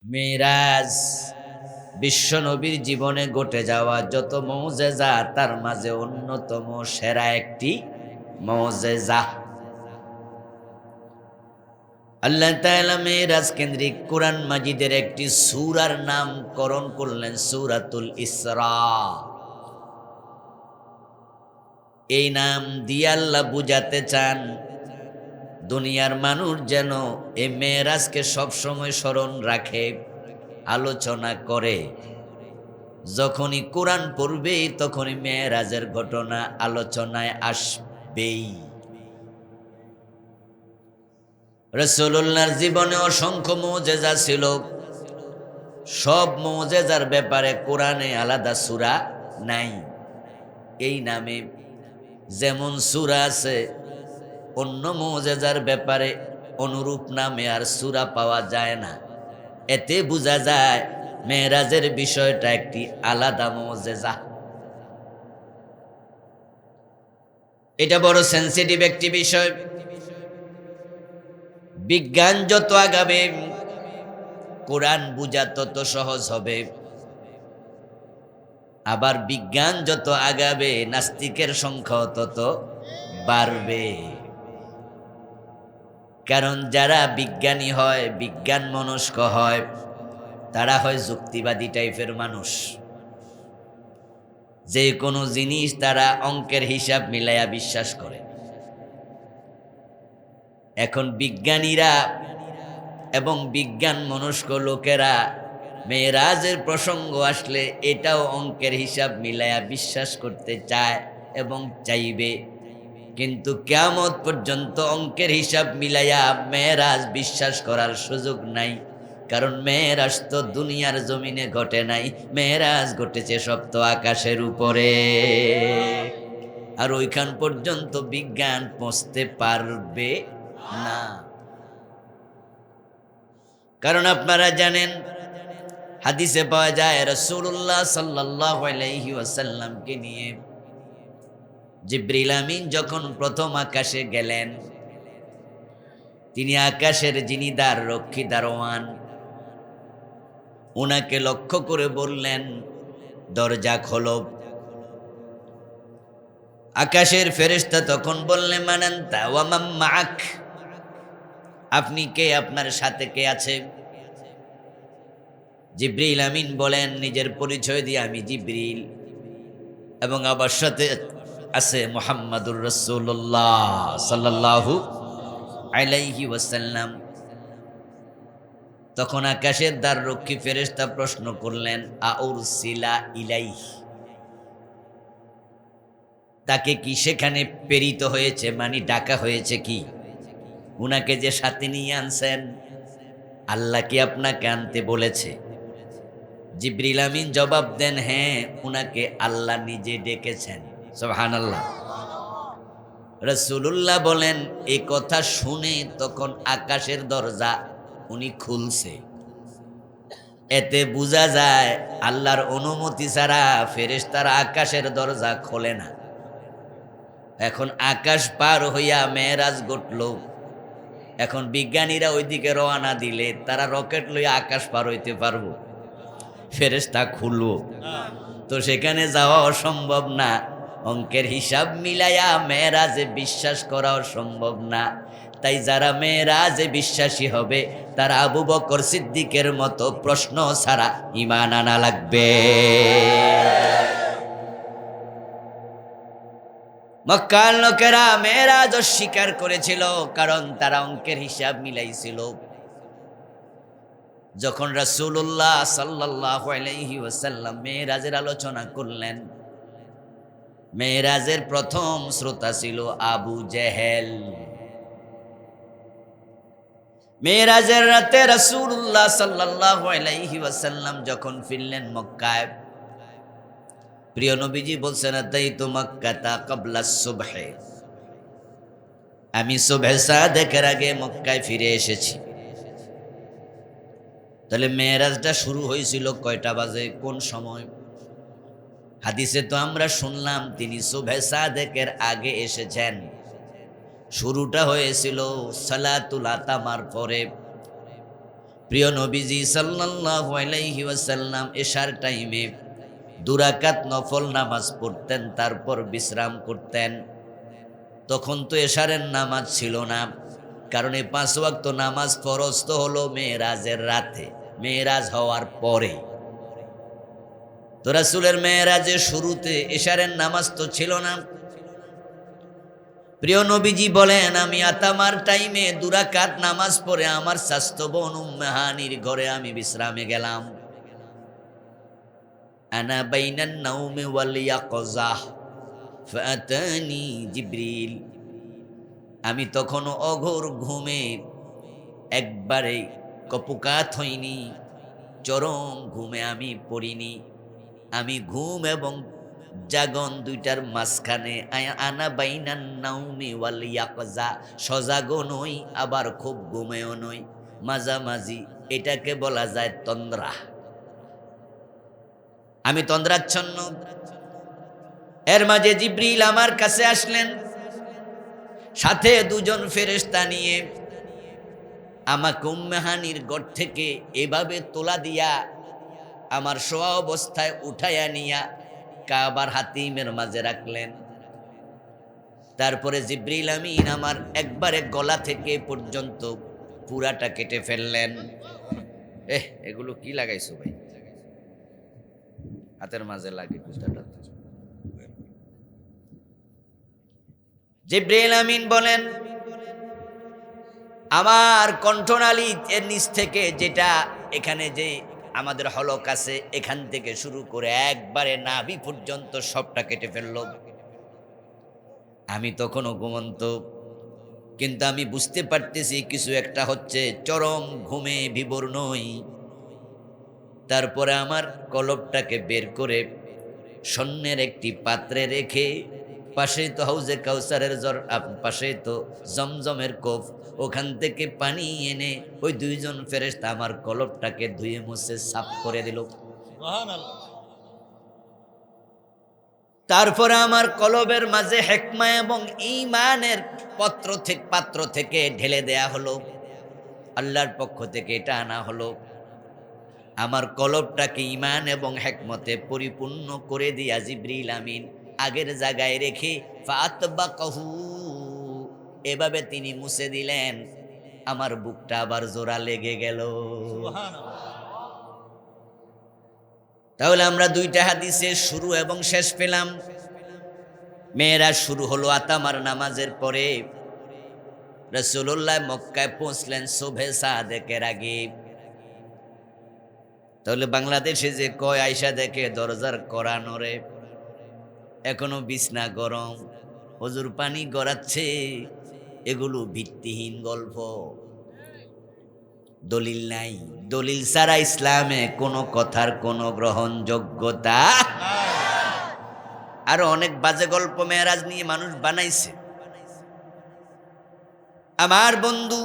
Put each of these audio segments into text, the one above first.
মেরাজ বিশ্বনবীর জীবনে ঘটে যাওয়া যত মৌজেজা তার মাঝে অন্যতম সেরা একটি মৌজেজা। আল্লাহ তাআলা মেরাজ কেন্দ্রিক কোরআন মাজিদের একটি সূরার নামকরণ করলেন সূরাতুল ইসরা। এই নাম দিয়ে আল্লাহ বুঝাতে চান দুনিয়ার মানুষ যেন এই মেরাজকে সবসময় স্মরণ রাখে, আলোচনা করে। যখনই কোরআন পড়বে তখনই মেরাজের ঘটনা আলোচনায় আসবেই। রাসূলুল্লাহর জীবনে অসংখ্য মুজিজা ছিল। সব মুজিজার ব্যাপারে কোরআনে আলাদা সূরা নাই। এই নামে যেমন সূরা আছে, অন্য মুজিজার ব্যাপারে অনুরূপ নামে আর সূরা পাওয়া যায় না। এতে বোঝা যায় মেরাজের বিষয়টা একটি আলাদা মুজিজা। এটা বড় সেনসিটিভ একটি বিষয়। বিজ্ঞান যত আগাবে কোরআন বুঝা তত সহজ হবে, আবার বিজ্ঞান যত আগাবে নাস্তিকের সংখ্যা তত বাড়বে। কারণ যারা বিজ্ঞানী হয়, বিজ্ঞান মনস্ক হয়, তারা হয় যুক্তিবাদী টাইপের মানুষ। যে কোনো জিনিস তারা অঙ্কের হিসাব মিলাইয়া বিশ্বাস করে। এখন বিজ্ঞানীরা এবং বিজ্ঞান মনস্ক লোকেরা মেরাজের প্রসঙ্গ আসলে এটাও অঙ্কের হিসাব মিলাইয়া বিশ্বাস করতে চায় এবং চাইবে। কিন্তু কিয়ামত পর্যন্ত অঙ্কের হিসাব মিলাইয়া মেরাজ বিশ্বাস করার সুযোগ নাই। কারণ মেরাজ তো দুনিয়ার জমিনে ঘটে নাই, মেরাজ ঘটেছে সপ্ত আকাশের উপরে। আর ওইখান পর্যন্ত বিজ্ঞান পৌঁছতে পারবে না। কারণ আপনারা জানেন, হাদিসে পাওয়া যায় রাসূলুল্লাহ সাল্লাল্লাহু আলাইহি ওয়াসাল্লামকে নিয়ে জিবরিল আমিন যখন প্রথম আকাশে গেলেন, তিনি আকাশের যিনি দ্বার রক্ষী দারোয়ান, ওনাকে লক্ষ্য করে বললেন, দরজা খোলো। আকাশের ফেরেশতা তখন বললেন, মান আনতা ওয়া মান মাআক, আপনি কে, আপনার সাথে কে আছে? জিবরিল আমিন বলেন নিজের পরিচয় দিয়ে, আমি জিবরিল, এবং আমার সাথে আছে মুহাম্মাদুর রাসূলুল্লাহ সাল্লাল্লাহু আলাইহি ওয়াসাল্লাম। তখন আকাশের দ্বার রক্ষী ফেরেশতা প্রশ্ন করলেন, আউরসিলা ইলাইহি, তাকে কি সেখানে প্রেরিত হয়েছে, মানে ডাকা হয়েছে কি? উনাকে যে সাথে নিয়ে আনছেন, আল্লাহ কি আপনাকে আনতে বলেছে? জিবরিল আমিন জবাব দেন, হ্যাঁ, উনাকে আল্লাহ নিজে ডেকেছেন। সুবহানাল্লাহ। রাসূলুল্লাহ বলেন, এই কথা শুনে তখন আকাশের দরজা উনি খুলছে। এতে বোঝা যায় আল্লাহর অনুমতি ছাড়া ফেরেশতারা আকাশের দরজা খোলে না। এখন আকাশ পার হইয়া মেরাজ ঘটল। এখন বিজ্ঞানীরা ওইদিকে রওনা দিলে তারা রকেট লইয়া আকাশ পার হইতে পারবো? ফেরেশতা খুলবো তো সেখানে যাওয়া অসম্ভব না। অঙ্কের হিসাব মিলাইয়া মেরাজে বিশ্বাস করা অসম্ভব না। তাই যারা মেরাজে বিশ্বাসী হবে তারা আবু বকর সিদ্দিকের মতো প্রশ্ন ছাড়া ঈমান আনা লাগবে। মক্কার লোকেরা মেরাজ অস্বীকার করেছিল, কারণ তারা অঙ্কের হিসাব মিলাইছিল। যখন রাসূলুল্লাহ সাল্লাল্লাহু আলাইহি ওয়াসাল্লাম মেরাজের আলোচনা করলেন, মেরাজের প্রথম শ্রোতা ছিল আবু জেহেল। মেরাজের রাতে রাসূলুল্লাহ সাল্লাল্লাহু আলাইহি ওয়াসাল্লাম যখন ফিরলেন মক্কায়, প্রিয় নবীজি বলছেন, আতাইতু মক্কাতা ক্বাবলা সুবহে, আমি সুবহে সাদেকের আগে মক্কায় ফিরে এসেছি। তাহলে মেরাজটা শুরু হয়েছিল কয়টা বাজে, কোন সময়? হাদিসে তো আমরা শুনলাম তিনি সুবহে সাদেকের আগে এসেছেন। শুরুটা হয়েছিল সালাতুল আতামার পরে। প্রিয় নবীজি সাল্লাল্লাহু আলাইহি ওয়াসাল্লাম এশার টাইমে 2 রাকাত নফল নামাজ পড়তেন, তারপর বিশ্রাম করতেন। তখন তো এশারের নামাজ ছিল না, কারণ এই 5 ওয়াক্ত নামাজ ফরজ তো হলো মেরাজের রাতে, মেরাজ হওয়ার পরে। তো রাসূলের মেরাজের শুরুতে এশারের নামাজ তো ছিল না। প্রিয় নবীজি বলেন, আমি আতামার টাইমে 2 রাকাত নামাজ পড়ে আমার স্বাস্থ্য বোন উম্মে হানির ঘরে আমি বিশ্রামে গেলাম। আনা বাইনান নাওমি ওয়াল ইয়াকযাহ ফাতানি জিবরিল। আমি তখনও অঘোর ঘুমে একবারে কপুকাত হইনি, চরম ঘুমে আমি পড়িনি। আমি ঘুম এবং জাগন দুইটার মাঝখানে, আনা বাইনান নাউমি ওয়াল ইয়াকযা, সজাগও নই আবার খুব ঘুমেও নই, মাঝামাঝি। এটাকে বলা যায় তন্দ্রা। আমি তন্দ্রাচ্ছন্ন। এর মাঝে জিবরিল আমার কাছে আসলেন, সাথে 2 জন ফেরেশতা নিয়ে আমাকে উম্মে হানির ঘর থেকে এভাবে তোলা দিয়া আমার শোয়া অবস্থায় উঠাইয়া নিয়া কাবার হাতিমের মাঝে রাখলেন। তারপরে জিবরিল আমিন আমার একবারে গলা থেকে পর্যন্ত পুরাটা কেটে ফেললেন। এগুলো কি লাগাইছো ভাই? হাতের মাঝে লাগে কুস্তাটা। জিবরিল আমিন বলেন, আমার কণ্ঠনালী এর নিচ থেকে, যেটা এখানে যে আমাদের হলক আছে, এখান থেকে শুরু করে একবারে নাভি পর্যন্ত সবটা কেটে ফেলল। আমি তখনও ঘুমন্ত, কিন্তু আমি বুঝতে পারতেছি কিছু একটা হচ্ছে, চরম ঘুমে বিভোর নই। তারপরে আমার কলবটাকে বের করে স্বর্ণের একটি পাত্রে রেখে, পাশে তো হাউজে কাউসারের পাশে তো জমজমের কোফ, ওখান থেকে পানি এনে ওই 2 জন ফেরেশতা আমার কলবটাকে ধুয়ে মুছে সাফ করে দিল। তারপরে আমার কলবের মাঝে হিকমা এবং ঈমানের পাত্র থেকে ঢেলে দেয়া হলো, আল্লাহর পক্ষ থেকে এটা আনা হলো। আমার কলবটাকে ঈমান এবং হিকমতে পরিপূর্ণ করে দিয়া জিবরিল আমিন আগের জায়গায় রেখে ফাতবাকাহু, এভাবে তিনি মুছে দিলেন। আমার বুকটা আবার জোড়া লেগে গেল। তাহলে আমরা 2টা হাদিসের শুরু এবং শেষ পেলাম। মেয়েরাজ শুরু হলো আতামার নামাজের পরে। রাসূলুল্লাহ মক্কায় পৌঁছলেন সুবহে সাদেকের আগে। তাহলে বাংলাদেশে যে কয় আয়সা দেখে দরজার কড়া নড়ে, এখনো বিছনা গরম, হুজুর পানি গড়াচ্ছে, এগুলো ভিত্তিহীন গল্প, দলিল নাই। দলিল ছাড়া ইসলামে কোনো কথার কোনো গ্রহণযোগ্যতা। আরো অনেক বাজে গল্প মেরাজ নিয়ে মানুষ বানাইছে। আমার বন্ধু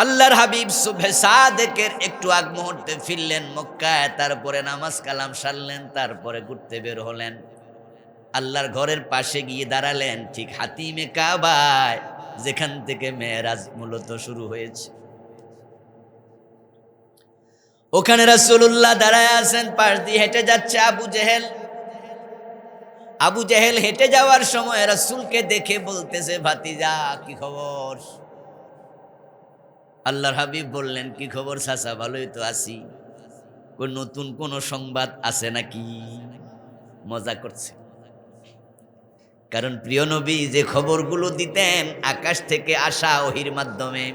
আল্লাহর হাবিব সুবহে সাদেকের একটু আগ মুহূর্তে ফিরলেন মক্কায়, তারপরে নামাজ কালাম সারলেন, তারপরে ঘুরতে বের হলেন। আল্লাহর ঘরের পাশে গিয়ে দাঁড়ালেন, ঠিক হাতিমে কাবায়, যেখান থেকে মেরাজ মূলত শুরু হয়েছে। ওখানে রাসূলুল্লাহ দাঁড়ায় আছেন, পাশ দিয়ে হেঁটে যাচ্ছে আবু জেহেল। আবু জেহেল হেঁটে যাওয়ার সময় রাসূলকে দেখে বলতেছে, ভাতিজা কি খবর? আল্লাহর হাবিব বললেন, কি খবর চাচা, ভালোই তো আছি। কোন নতুন কোন সংবাদ আছে নাকি? মজা করছে, কারণ প্রিয় নবী যে খবরগুলো দিতেন আকাশ থেকে আসা ওহির মাধ্যমে,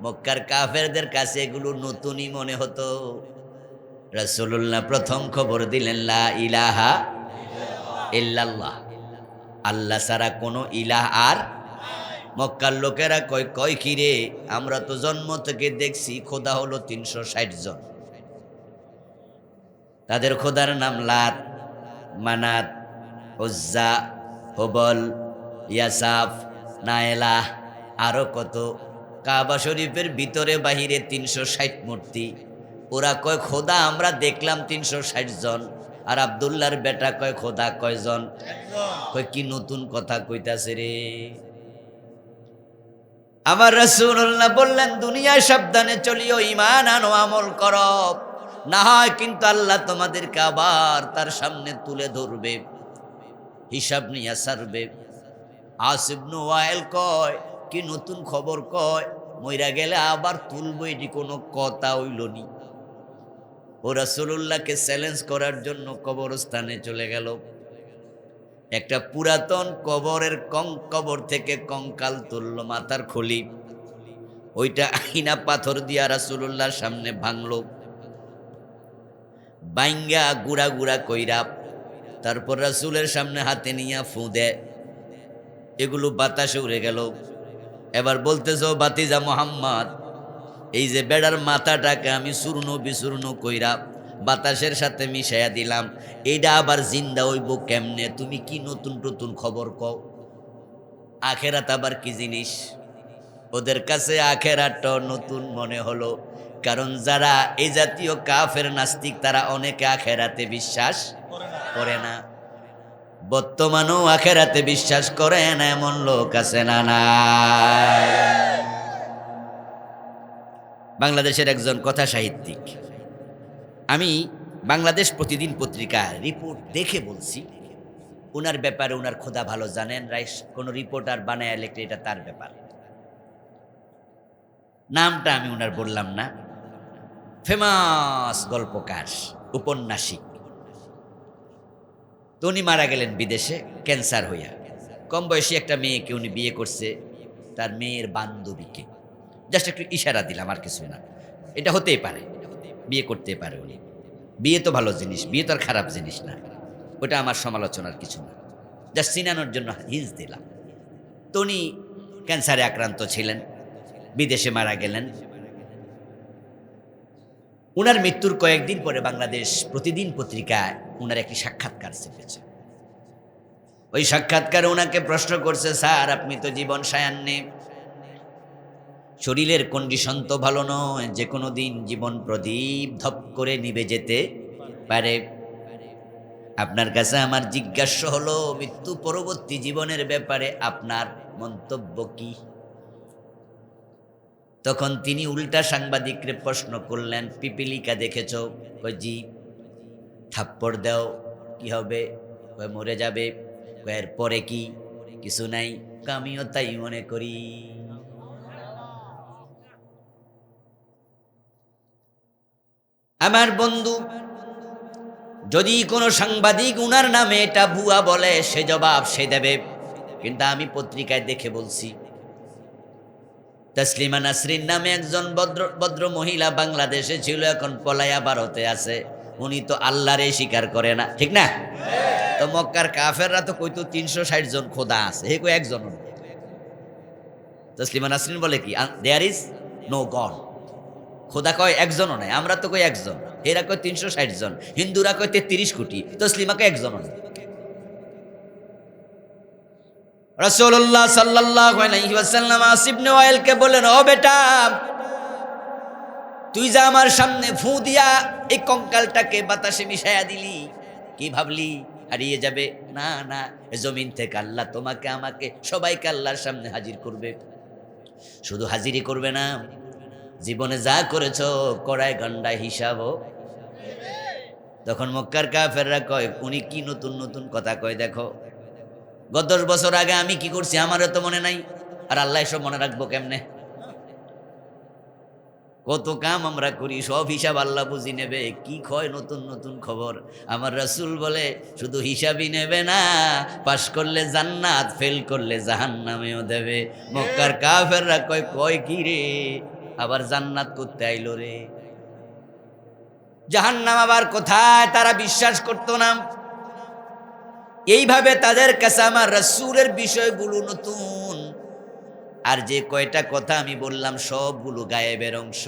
মক্কার কাফেরদের কাছে এগুলো নতুনই মনে হতো। রাসূলুল্লাহ প্রথম খবর দিলেন, লা ইলাহা ইল্লাল্লাহ, আল্লাহ ছাড়া কোনো ইলাহ আর। মক্কার লোকেরা কয় কি রে, আমরা তো জন্ম থেকে দেখছি খোদা হলো 360 জন। তাদের খোদার নাম লাত, মানাত, উজ্জা, হুবল, ইয়াসাফ, নায়েলা, আরো কত। কাবা শরীফের ভিতরে বাহিরে 360 মূর্তি। ওরা কয় খোদা আমরা দেখলাম 360 জন। আর আব্দুল্লাহর বেটা কয় খোদা কয়জন? কয় কি নতুন কথা কইতাছে রে। আমার রাসূলুল্লাহ বললেন, দুনিয়ায় সাবধানে চলিও, ঈমান আনো, আমল করো, না হয় কিন্তু আল্লাহ তোমাদেরকে আবার তার সামনে তুলে ধরবে, হিসাব নিয়ে ছাড়বে। আস ইবনে ওয়াইল কয়, কি নতুন খবর কয়, মইরা গেলে আবার তুলবো, এটি কোনো কথা হইল নি। ও রাসূলুল্লাহকে চ্যালেঞ্জ করার জন্য কবরস্থানে চলে গেল। একটা পুরাতন কবরের কবর থেকে কঙ্কাল তুলল, মাথার খুলি, ওইটা আইনা পাথর দিয়া রাসূলুল্লাহর সামনে ভাঙলো, বাইঙ্গা গুড়া গুড়া কইরা তারপর রাসূলের সামনে হাতে নিয়া ফু দেয়, এগুলো বাতাসে উড়ে গেল। এবার বলতেছ, বাতিজা মোহাম্মদ, এই যে বেড়ার মাথাটাকে আমি চূর্ণ বিচূর্ণ কইরা বাতাসের সাথে মিশাইয়া দিলাম, এইটা আবার জিন্দা হইব কেমনে? তুমি কি নতুন নতুন খবর কও? আখেরাত আবার কি জিনিস? ওদের কাছে আখেরাতটা নতুন মনে হলো, কারণ যারা এই জাতীয় কাফের নাস্তিক তারা অনেকে আখেরাতে বিশ্বাস করে না। বর্তমানেও আখেরাতে বিশ্বাস করে না এমন লোক আছে না? না। বাংলাদেশের একজন কথা সাহিত্যিক, আমি বাংলাদেশ প্রতিদিন পত্রিকা রিপোর্ট দেখে বলছি, ওনার ব্যাপারে ওনার খোদা ভালো জানেন, কোনো রিপোর্টার বানায় লেখলে এটা তার ব্যাপার। নামটা আমি ওনার বললাম না। ফেমাস গল্পকার, উপন্যাসিক। তো উনি মারা গেলেন বিদেশে ক্যান্সার হইয়া। কম বয়সী একটা মেয়েকে উনি বিয়ে করছে, তার মেয়ের বান্ধবীকে। জাস্ট একটু ইশারা দিলাম, আর কিছুই না। এটা হতেই পারে, বিয়ে করতে পারে উনি। বিয়ে তো ভালো জিনিস, বিয়ে তো আর খারাপ জিনিস না, ওটা আমার সমালোচনার কিছু না, জাস্ট চিনানোর জন্য হিজ দিলাম। তো উনি ক্যান্সারে আক্রান্ত ছিলেন, বিদেশে মারা গেলেন। উনার মৃত্যুর কয়েকদিন পরে বাংলাদেশ প্রতিদিন পত্রিকায় উনার একটি সাক্ষাৎকার ছেপেছে। ওই সাক্ষাৎকারে ওনাকে প্রশ্ন করছে, স্যার আপনি তো জীবন সায়ান্নে, শরীরের কন্ডিশন তো ভালো নয়, যে কোনো দিন জীবন প্রদীপ ধপ করে নিভে যেতে পারে। আপনার কাছে আমার জিজ্ঞাসা হলো, মৃত্যু পরবর্তী জীবনের ব্যাপারে আপনার মন্তব্য কি? তখন তিনি উল্টা সাংবাদিকরে প্রশ্ন করলেন, পিপিলিকা দেখেছ? কই জি। থাপ্পড় দাও, কি হবে? কয় মরে যাবে। এর পরে কি? কিছু নাই। আমিও তাই মনে করি। আমার বন্ধু, যদি কোনো সাংবাদিক উনার নামে এটা ভুয়া বলে, সে জবাব সে দেবে, কিন্তু আমি পত্রিকায় দেখে বলছি। তসলিমা নাসরিন নামে একজন ভদ্র মহিলা বাংলাদেশে ছিল, এখন পলায়া ভারতে আছে। উনি তো আল্লাহরে স্বীকার করে না, ঠিক না? তো মক্কার কাফেররা তো কইতো 360 জন খোদা আছে, হে কই একজন। তসলিমা নাসরিন বলে কি, দেয়ার ইজ নো গড। খোদা কয় একজনও নাই, আমরা তো কই একজন, এরা কয় 360 জন, হিন্দুরা কয় 33 কোটি, তসলিমা কয় একজনও নাই। রাসূলুল্লাহ সাল্লাল্লাহু আলাইহি ওয়াসাল্লাম আস ইবনে ওয়াইলকে বলেন, ও বেটা, তুই যা আমার সামনে ফু দিয়া এই কঙ্কালটাকে বাতাসে মিশাইয়া দিলি, কি ভাবলি হারিয়ে যাবে? না না, জমিন থেকে আল্লাহ তোমাকে আমাকে সবাইকে আল্লাহর সামনে হাজির করবে। শুধু হাজিরই করবে না, জীবনে যা করেছো কড়ায় গন্ডায় হিসাবও। তখন মক্কার কাফেররা কয়, উনি কি নতুন নতুন কথা কয় দেখো, গত 10 বছর আগে আমি কি করছি আমারও তো মনে নাই, আর আল্লাহ সব মনে রাখবো কেমনে? কত কাম আমরা করি, সব হিসাব আল্লাহ বুঝি নেবে। কি কয় নতুন নতুন খবর? আমার রাসূল বলে, শুধু হিসাবই নেবে না, পাশ করলে জান্নাত, ফেল করলে জাহান্নামেও দেবে। মক্কার কাফেররা কয়, কয় কি রে, আবার জান্নাত করতে আইলো রে? জাহান্নাম আবার কোথায়? তারা বিশ্বাস করতো না। এইভাবে তাদের কাছে আমার রাসূলের বিষয়গুলো নতুন। আর যে কয়টা কথা আমি বললাম সবগুলো গায়েবের অংশ।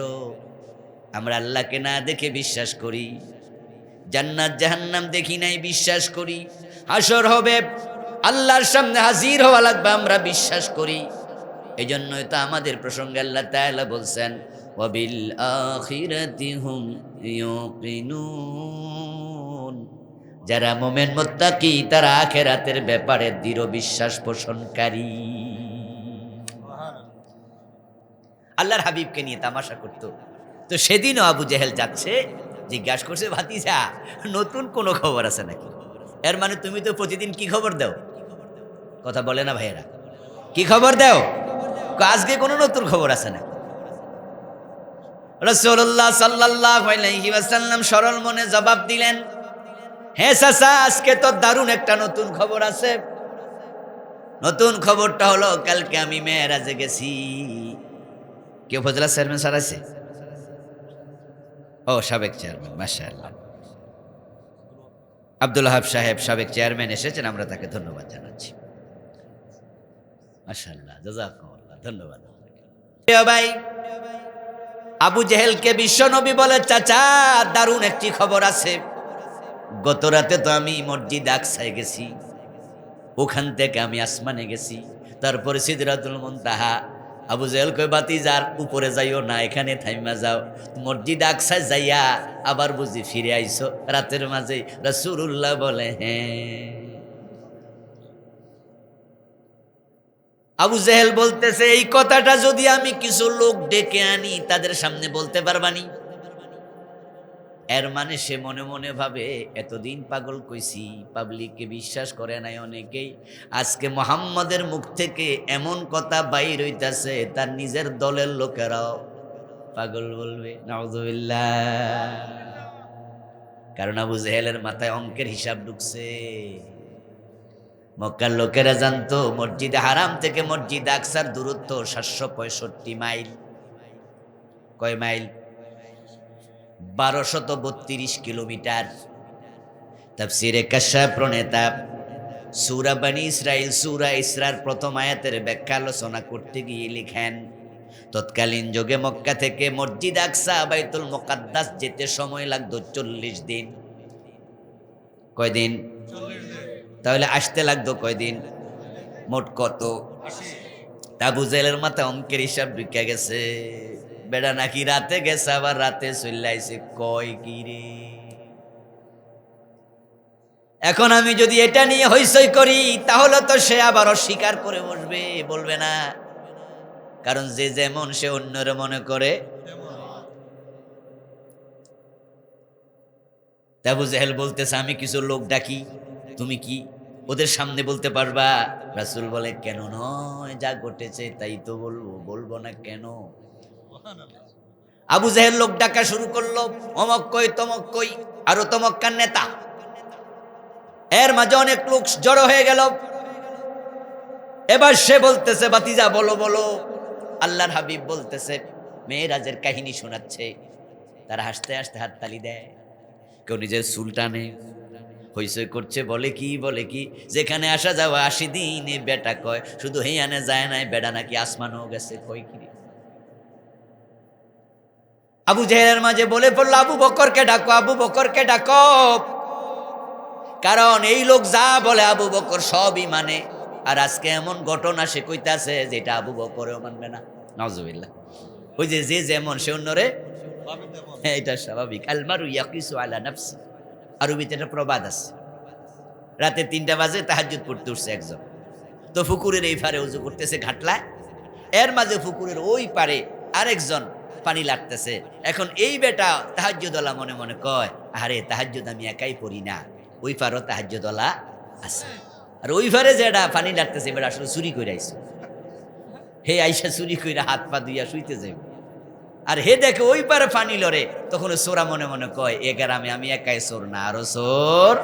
আমরা আল্লাহকে না দেখে বিশ্বাস করি, জান্নাত জাহান্নাম দেখি নাই বিশ্বাস করি, হাসর হবে, আল্লাহর সামনে হাজির হওয়া লাগবে আমরা বিশ্বাস করি। এই জন্যই তো আমাদের প্রসঙ্গে আল্লাহ তাআলা বলছেন, ওয়াবিল আখিরাতি হুম ইউকিনুন। যারা মুমিন মুত্তাকি তারা আখিরাতের ব্যাপারে দৃঢ় বিশ্বাস পোষণকারী। আল্লাহর হাবিবকে নিয়ে তামাশা করতো। তো সেদিনও আবু জেহেল যাচ্ছে, জিজ্ঞাসা করছে, ভাতিজা নতুন কোনো খবর আছে নাকি? এর মানে তুমি তো প্রতিদিন কি খবর দাও? কথা বলে না ভাইয়েরা, কি খবর দাও? আজকে কোনো নতুন খবর আছে না? রাসূলুল্লাহ সাল্লাল্লাহু আলাইহি ওয়াসাল্লাম সরল মনে জবাব দিলেন, হ্যাঁ চাচা, আজকে তো দারুণ একটা নতুন খবর আছে। নতুন খবরটা হলো, কালকে আমি মেরাজে গেছি। কেউ ফজলা চেয়ারম্যান স্যার আছে? ও সাবেক চেয়ারম্যান, মাশাআল্লাহ। আব্দুল ওয়াহাব সাহেব সাবেক চেয়ারম্যান এসেছেন, আমরা তাকে ধন্যবাদ জানাচ্ছি। মাশাআল্লাহ, জাযাকুমুল্লাহ, ধন্যবাদ। ভাই, আবু জেহেলকে বিশ্বনবী বলে, চাচা দারুণ একটি খবর আছে। গত রাতে তো আমি মসজিদ আকসায় গেছি, ওখান থেকে আমি আসমানে গেছি, তারপরে সিদরাতুল মুনতাহা। আবু জেহেল কই, বাতিজার উপরে যাইও না, এখানে থাইমা যাও। মসজিদ আকসায় যাইয়া আবার বুঝি ফিরে আইছো রাতের মাঝে? রাসূলুল্লাহ বলে, হ্যাঁ। আবু জেহেল বলতেছে, এই কথাটা যদি আমি কিছু লোক ডেকে আনি তাদের সামনে বলতে পারবানি? এর মানে সে মনে মনে ভাবে, এতদিন পাগল কইছি, পাবলিককে বিশ্বাস করে নাই অনেকেই, আজকে মুহাম্মদের মুখ থেকে এমন কথা বাইর হইতাছে, তার নিজের দলের লোকেরাও পাগল বলবে। নাউযুবিল্লাহ। কারণ আবু জেহেলের মাথায় অঙ্কের হিসাব ঢুকছে। মক্কার লোকেরা জানতো মসজিদে হারাম থেকে মসজিদ আকসার দূরত্ব 765 মাইল। কয় মাইল? 1232 কিলোমিটার। তাফসীরে কাশফ প্রণেতা সূরা বনী ইসরাইল সূরা ইসরার প্রথম আয়াতের ব্যাখ্যা আলোচনা করতে গিয়ে লিখেন, তৎকালীন যুগে মক্কা থেকে মসজিদ আকসা বাইতুল মুকাদ্দাস যেতে সময় লাগতো 40 দিন। কয়দিন? তাহলে আসতে লাগতো কয়দিন? মোট কত? আবু জেহেলের মাথায় অঙ্কের হিসাব ঢুকে গেছে। বেড়া নাকি রাতে গেছে, আবার রাতে চলে আইছে। কয় কি রে? এখন আমি যদি এটা নিয়ে হইচই করি, তাহলে তো সে আবার অস্বীকার করে বসবে, বলবে না। কারণ যে যেমন সে অন্যরে মনে করে। আবু জেহেল বলতেছে, আমি কিছু লোক ডাকি, তুমি কি ওদের সামনে বলতে পারবা? রাসূল বলে, কেন নয়, যা ঘটেছে তাই তো বলবো, বলবো না কেন? আবু জেহেল লোক ডাকা শুরু করলো, অমক কই তমক কই, আরো তমক্কার নেতা। এর মাঝে অনেক লোক জড়ো হয়ে গেল। এবার সে বলতেছে, বাতিজা বলো বলো। আল্লাহর হাবিব বলতেছে, মেরাজের কাহিনী শোনাচ্ছে। তারা হাসতে হাসতে হাততালি দেয়, কেউ নিজের চুল টানে, হইচই করছে। বলে কি বলে কি, যেখানে আসা যাওয়া 80 দিনে বেটা কয়, শুধু হেয়ানে যায় নাই, বেড়া নাকি আসমানও গেছে। কই কি? আবু জেহেলের মাঝে বলে পড়লো, আবু বকরকে ডাকো, আবু বকরকে ডাকো। কারণ এই লোক যা বলে আবু বকর সবই মানে। আর আজকে এমন ঘটনা সে কইতাছে যেটা আবু বকরেও মানবে না। নাউযুবিল্লাহ। ওই যে যে যেমন সে অন্যরে, এটা স্বাভাবিক। আলমারু ইয়াকিসু আলা নাফসি, আরবিতে একটা প্রবাদ আছে। রাতে 3টা বাজে তাহাজ্জুদ পড়তে উঠছে একজন, তো পুকুরের এই পারে উজু করতেছে ঘাটলায়, এর মাঝে পুকুরের ওই পারে আরেকজন পানি লাগতেছে। এখন এই বেটা তাহাজ্জুদওয়ালা মনে মনে কয়, আরে তাহাজ্জুদ আমি একাই পড়ি না, ওই পারও তাহাজ্জুদওয়ালা আছে। আর ওই পারে যেটা পানি লাগতেছে বেটা আসলে চুরি করে আইছে। হে আইসা চুরি করে হাত পা ধুইয়া শুইতে যাইব। আর হে দেখে ওই পারে পানি লড়ে, তখন চোরা মনে মনে কয়, এ গ্রামে আমি একাই চোর না, আরো চোর।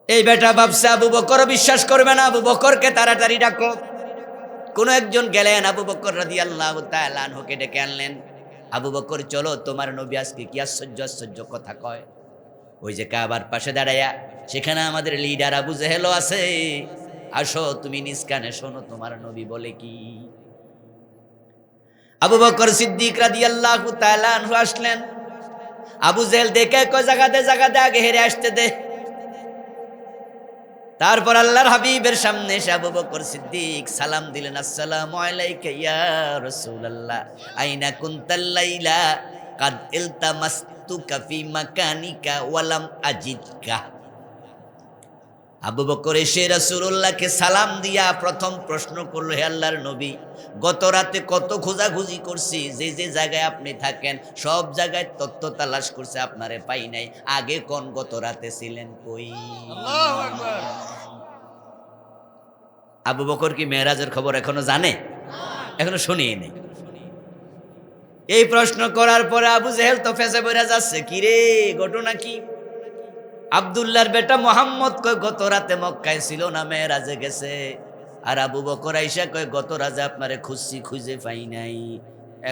এই বেটা ভাবছে আবু বকর বিশ্বাস করবে না, আবু বকরকে তাড়াতাড়ি ডাকো। কোন একজন গেলেন, আবু বকর রাদিয়াল্লাহু তাআলা আনহুকে ডেকে আনলেন। আবু বকর, চলো, তোমার নবী আজকে কি আশ্চর্য আশ্চর্য কথা কয়। ওই যে কাবার পাশে দাঁড়াইয়া, সেখানে আমাদের লিডার আবু জেহেলও আছে। আসো, তুমি নিজ কানে শোনো তোমার নবী বলে কি। আবু বকর সিদ্দিক রাদিয়াল্লাহু তাআলা আনহু আসলেন। আবু জেহেল দেখে কয়, জাগাতে আগে হেরে আসতে দে। তারপর আল্লাহর হাবিবের সামনে এসে আবু বকর সিদ্দিক সালাম দিলেন, আসসালামু আলাইকা ইয়া রাসূলুল্লাহ, আইনা কুনতাল লাইলা, কাদ ইলতামাসতুকা ফি মাকানিকা ওয়া লাম আজিদকা। আবু বকর এসে রাসূলুল্লাহকে সালাম দিয়া প্রথম প্রশ্ন করলো, হে আল্লাহর নবী, গত রাতে কত খোঁজাখুঁজি করছি, যে যে জায়গায় আপনি থাকেন সব জায়গায় তথ্য তালাশ করছে, আপনারে পাই নাই, আগে কোন গত রাতে ছিলেন কই? আল্লাহু আকবার। আবু বকর কি মেরাজের খবর এখনো জানে? এখনো শুনিয়ে নেই। এই প্রশ্ন করার পরে আবু জেহেল তো ফেসে পড়ে যাচ্ছে, কি রে ঘটনা কি? আব্দুল্লাহর বেটা মোহাম্মদ কয় গত রাতে মক্কায় ছিল না, মেরাজে গেছে। আর আবু বকর আইসা কয় গত রাতে আপনারে খুঁজছি, খুঁজে পাই নাই।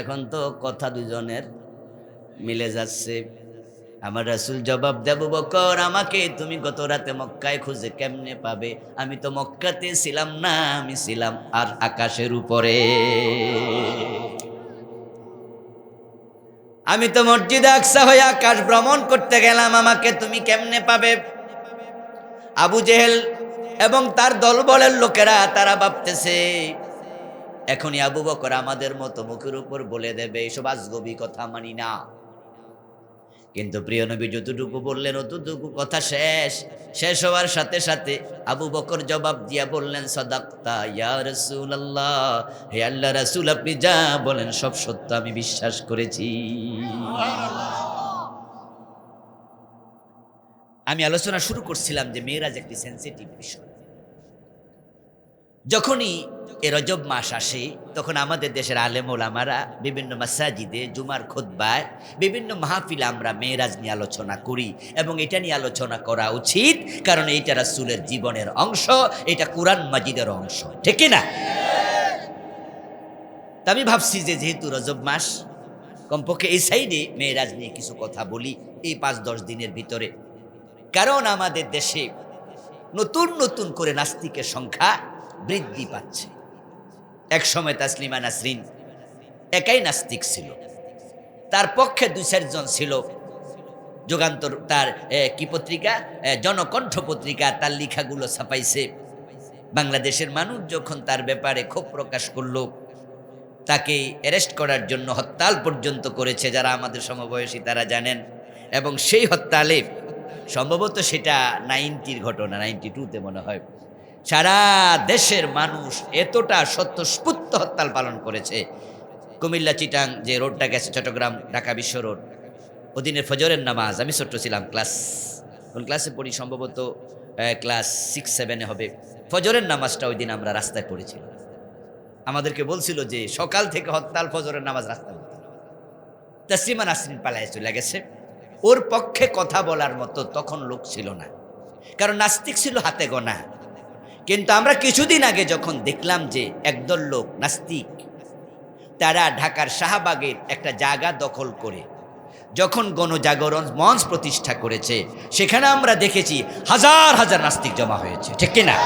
এখন তো কথা দুজনের মিলে যাচ্ছে। আমার রাসূল জবাব দেব, আবু বকর, আমাকে তুমি গত রাতে মক্কায় খুঁজে কেমনে পাবে? আমি তো মক্কাতে ছিলাম না, আমি ছিলাম আর আকাশের উপরে। আমি তো মসজিদে আকসা হয়ে আকাশ ভ্রমণ করতে গেলাম, আমাকে তুমি কেমনে পাবে? আবু জেহেল এবং তার দলবলের লোকেরা তারা ভাবতেছে এখনই আবু বকর আমাদের মতো মুখের উপর বলে দেবে এসব আজগবি কথা মানি না। কিন্তু প্রিয় নবী যতটুকু বললেন অতটুকু কথা শেষ হওয়ার সাথে সাথে আবু বকর জবাব দিয়া বললেন, সাদাক্তা ইয়া রাসূলুল্লাহ, হে আল্লাহ রাসূল, আপনি যা বলেন সব সত্য, আমি বিশ্বাস করেছি। আমি আলোচনা শুরু করছিলাম যে মেরাজ একটি সেনসিটিভ বিষয়। যখনই এ রজব মাস আসে তখন আমাদের দেশের আলেম ওলামারা বিভিন্ন মাসাজিদে জুমার খুতবায় বিভিন্ন মাহফিলে আমরা মেরাজ নিয়ে আলোচনা করি, এবং এটা নিয়ে আলোচনা করা উচিত, কারণ এইটা রাসূলের জীবনের অংশ, এটা কোরআন মাজিদের অংশ, ঠিক না? তা আমি ভাবছি যে যেহেতু রজব মাস, কমপক্ষে এই সাইডে মেরাজ নিয়ে কিছু কথা বলি এই 5-10 দিনের ভিতরে। কারণ আমাদের দেশে নতুন নতুন করে নাস্তিকের সংখ্যা বৃদ্ধি পাচ্ছে। এক সময় তাসলিমা নাসরিন একাই নাস্তিক ছিল, তার পক্ষে 2-4 জন ছিল। যুগান্তর তার কি পত্রিকা, জনকণ্ঠ পত্রিকা, তার লেখাগুলো ছাপাইছে। বাংলাদেশের মানুষ যখন তার ব্যাপারে ক্ষোভ প্রকাশ করলো, তাকে অ্যারেস্ট করার জন্য হরতাল পর্যন্ত করেছে, যারা আমাদের সমবয়সী তারা জানেন। এবং সেই হরতালে সম্ভবত সেটা 90-র ঘটনা, 92-তে মনে হয়, সারা দেশের মানুষ এতটা স্বতঃস্ফূর্ত হরতাল পালন করেছে। কুমিল্লা চিটাং যে রোডটা গেছে চট্টগ্রাম ঢাকা বিশ্ব রোড, ওদিনের ফজরের নামাজ, আমি ছোট্ট ছিলাম, কোন ক্লাসে পড়ি, সম্ভবত ক্লাস 6-7-এ হবে। ফজরের নামাজটা ওই দিন আমরা রাস্তায় পড়েছিলাম। আমাদেরকে বলছিল যে সকাল থেকে হরতাল, ফজরের নামাজ রাস্তায় হতো। তাসলিমা নাসরিন পালায় চলে গেছে। ওর পক্ষে কথা বলার মতো তখন লোক ছিল না, কারণ নাস্তিক ছিল হাতে গোনা। কিন্তু আমরা কিছুদিন আগে যখন দেখলাম যে একদল লোক নাস্তিক, তারা ঢাকার শাহবাগের একটা জায়গা দখল করে যখন গণজাগরণ মঞ্চ প্রতিষ্ঠা করেছে, সেখানে আমরা দেখেছি হাজার হাজার নাস্তিক জমা হয়েছে, ঠিক কিনা?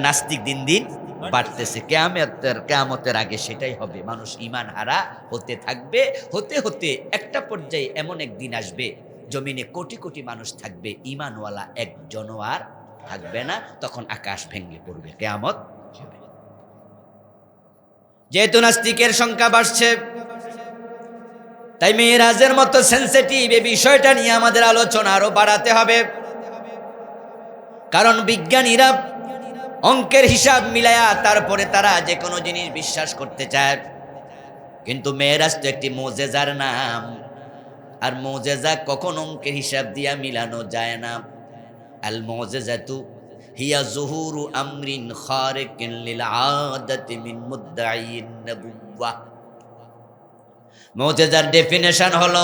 নাস্তিক দিন দিন বাড়তেছে। কিয়ামতের আগে সেটাই হবে, মানুষ ঈমান হারা হতে থাকবে। হতে হতে একটা পর্যায়ে এমন একদিন আসবে, জমিনে কোটি কোটি মানুষ থাকবে, ঈমানওয়ালা একজনও আর থাকবে না, তখন আকাশ ভেঙে পড়বে, কিয়ামত হবে। যেহেতু নাস্তিকের সংখ্যা বাড়ছে, তাই মেরাজের মতো সেনসিটিভ এই বিষয়টা নিয়ে আমাদের আলোচনা আরো বাড়াতে হবে। কারণ বিজ্ঞানীরা অঙ্কের হিসাব মিলায়া তারপরে তারা যে কোনো জিনিস বিশ্বাস করতে চায়। কিন্তু মেরাজ তো একটি মুজিজার নাম, আর মুজিজা কখন অঙ্কের হিসাব দিয়া মিলানো যায় না। আল মুজিজাতু হিয়া যুহুরু আমরিন খারিকিন লিল আদাতি মিন মুদ্দাইন নবুওয়াহ। মুজিজার ডেফিনেশন হলো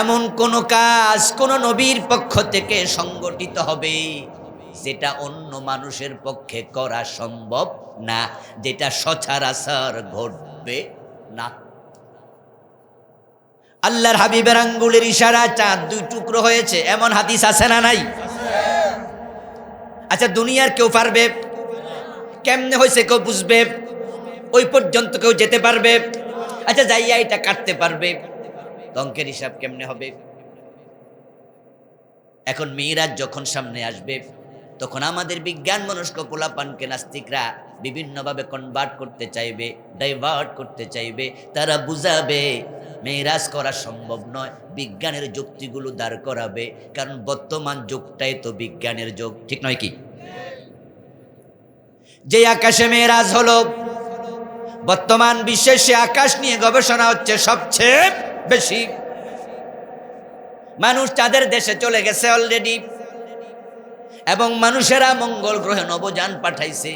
এমন কোন কাজ কোন নবীর পক্ষ থেকে সংগঠিত হবে যেটা অন্য মানুষের পক্ষে করা সম্ভব না, যেটা সচরাচর ঘটবে না। আল্লাহর হাবিবের আঙ্গুলের ইশারা চাঁদ 2 টুকরো হয়েছে, এমন হাদিস আছে না নাই? আচ্ছা, দুনিয়ার কেউ পারবে? কেমনে হয়েছে কেউ বুঝবে? ওই পর্যন্ত কেউ যেতে পারবে? আচ্ছা, যাইয়া এটা কাটতে পারবে? অঙ্কের হিসাব কেমনে হবে? এখন মিরাজ যখন সামনে আসবে, তখন আমাদের বিজ্ঞান মনস্ক পোলাপানকে নাস্তিকরা বিভিন্নভাবে কনভার্ট করতে চাইবে, ডাইভার্ট করতে চাইবে। তারা বুঝাবে মেরাজ করা সম্ভব নয়, বিজ্ঞানের যুক্তিগুলো দাঁড় করাবে, কারণ বর্তমান যুগটাই তো বিজ্ঞানের যুগ, ঠিক নয় কি? যে আকাশে মেরাজ হলো, বর্তমান বিশ্বে সে আকাশ নিয়ে গবেষণা হচ্ছে সবচেয়ে বেশি। মানুষ তাদের দেশে চলে গেছে অলরেডি, এবং মানুষেরা মঙ্গল গ্রহে নবযান পাঠাইছে,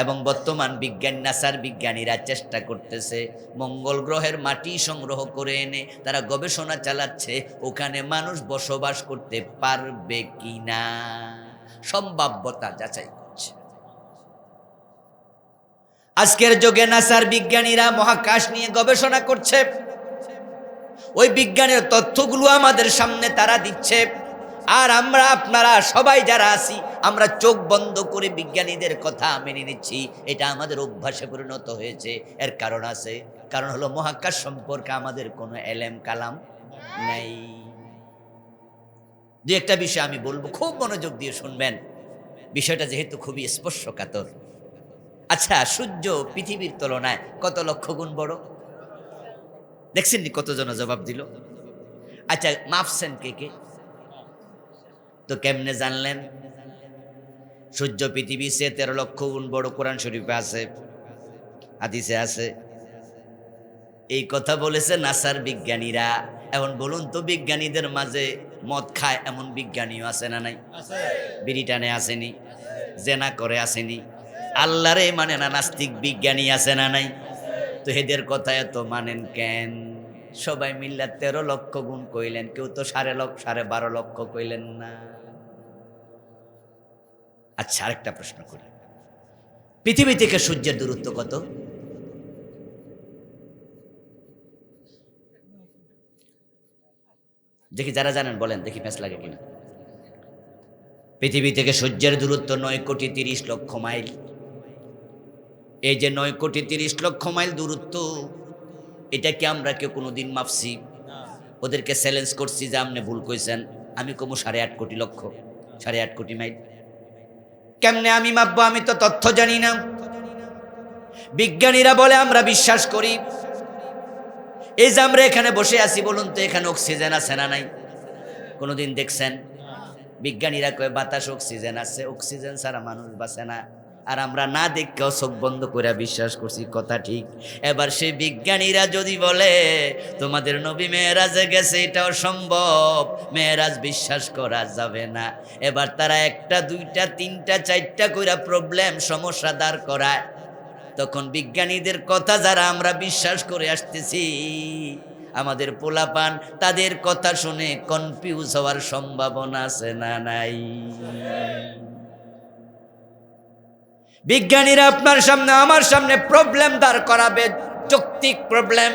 এবং বর্তমান বিজ্ঞান নাসার বিজ্ঞানীরা চেষ্টা করতেছে মঙ্গল গ্রহের মাটি সংগ্রহ করে এনে তারা গবেষণা চালাচ্ছে ওখানে মানুষ বসবাস করতে পারবে কিনা, সম্ভাব্যতা যাচাই করছে। আজকের যুগে নাসার বিজ্ঞানীরা মহাকাশ নিয়ে গবেষণা করছে, ওই বিজ্ঞানের তথ্যগুলো আমাদের সামনে তারা দিচ্ছে, আর আমরা আপনারা সবাই যারা আছি আমরা চোখ বন্ধ করে বিজ্ঞানীদের কথা মেনে নিচ্ছি। এটা আমাদের অভ্যাসে পরিণত হয়েছে। এর কারণ আছে, কারণ হলো মহাকাশ সম্পর্কে আমাদের কোনো এলেম কালাম নাই। যে একটা বিষয় আমি বলবো, খুব মনোযোগ দিয়ে শুনবেন, বিষয়টা যেহেতু খুবই স্পর্শকাতর। আচ্ছা, সূর্য পৃথিবীর তুলনায় কত লক্ষ গুণ বড়? দেখছেন নি কতজন জবাব দিল? আচ্ছা, মাপছেন কে কে? তো কেমনে জানলেন? সূর্য পৃথিবী সে 13 লক্ষ গুণ বড়, কোরআন শরীফে আছে, হাদিসে আছে। এই কথা বলেছে নাসার বিজ্ঞানীরা। এখন বলুন তো, বিজ্ঞানীদের মাঝে মদ খায় এমন বিজ্ঞানীও আছে না নাই? বিড়ি টানে আসেনি, জেনা করে আসেনি, আল্লাহরে মানে না নাস্তিক বিজ্ঞানী আছে না নাই? তো এদের কথা এত মানেন কেন? সবাই মিল্লা 13 লক্ষ গুণ কইলেন, কেউ তো 12.5 লক্ষ কইলেন না। আচ্ছা, আরেকটা প্রশ্ন করি, পৃথিবী থেকে সূর্যের দূরত্ব কত? দেখি যারা জানেন বলেন, দেখি ম্যাচ লাগে কিনা। পৃথিবী থেকে সূর্যের দূরত্ব 9,30,00,000 মাইল। এই যে 9,30,00,000 মাইল দূরত্ব, এটা কি আমরা কেউ কোনোদিন মাপছি? ওদেরকে চ্যালেঞ্জ করছি যে আপনি ভুল কইছেন। আমি কমু 8.5 কোটি লক্ষ, 8.5 কোটি মাইল। কেমনে আমি মাপবো? আমি তো তথ্য জানি না। বিজ্ঞানীরা বলে আমরা বিশ্বাস করি। এই যে আমরা এখানে বসে আছি, বলুন তো এখানে অক্সিজেন আছে না নাই? কোনোদিন দেখছেন? বিজ্ঞানীরা কয় বাতাস অক্সিজেন আছে, অক্সিজেন ছাড়া মানুষ বাঁচে না। আর আমরা না দেখেও চোখ বন্ধ করে বিশ্বাস করছি, কথা ঠিক। এবার সেই বিজ্ঞানীরা যদি বলে তোমাদের নবী মেরাজে গেছে, এটাও সম্ভব, মেরাজ বিশ্বাস করা যাবে না। এবার তারা 1টা 2টা 3টা 4টা কইরা প্রবলেম সমস্যা দাঁড় করায়। তখন বিজ্ঞানীদের কথা যারা আমরা বিশ্বাস করে আসতেছি, আমাদের পোলাপান তাদের কথা শুনে কনফিউজ হওয়ার সম্ভাবনা আছে না নাই? বিজ্ঞানীরা আপনার সামনে আমার সামনে প্রবলেম দাঁড় করাবে, যৌক্তিক প্রবলেম।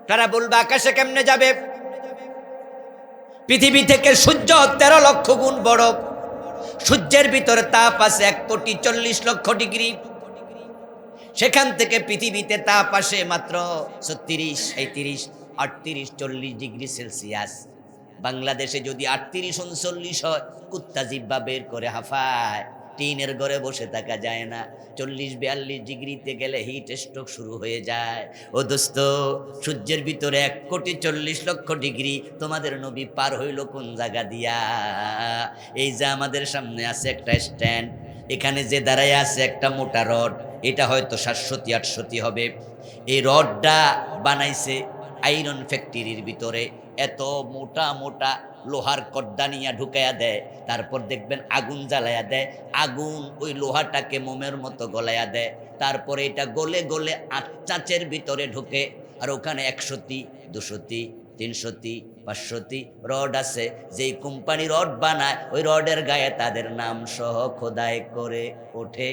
তারা বলবে আকাশে কেমনে যাবে? পৃথিবী থেকে সূর্য 13 লক্ষ গুণ বড়। সূর্যের ভিতরে তাপ আছে 1,40,00,000 ডিগ্রি। সেখান থেকে পৃথিবীতে তাপ আসে মাত্র 36, 37, 38, 40 ডিগ্রি সেলসিয়াস। বাংলাদেশে যদি 38, 39 হয়, কুত্তা জিব্বা বের করে হাঁফায়। টিনের ঘরে বসে থাকা যায় না। 40-42 ডিগ্রিতে গেলে হিট স্ট্রোক শুরু হয়ে যায়। ও দোস্ত, সূর্যের ভিতরে 1,40,00,000 ডিগ্রি তোমাদের নবী পার হইল কোন জায়গা দিয়া? এই যে আমাদের সামনে আছে একটা স্ট্যান্ড, এখানে যে দাঁড়ায় আছে একটা মোটা রড, এটা হয়তো 700-800 হবে। এই রডটা বানাইছে আয়রন ফ্যাক্টরির ভিতরে। এত মোটা মোটা লোহার কড্ডানিয়া ঢুকাইয়া দেয়, তারপর দেখবেন আগুন জ্বালাইয়া দেয়। আগুন ওই লোহাটাকে মোমের মতো গলাইয়া দেয়। তারপরে এটা গলে গলে আচ্চাচের ভিতরে ঢুকে, আর ওখানে 100টি, 200টি, 300টি, 500টি রড আছে। যেই কোম্পানি রড বানায়, ওই রডের গায়ে তাদের নাম সহ খোদাই করে ওঠে।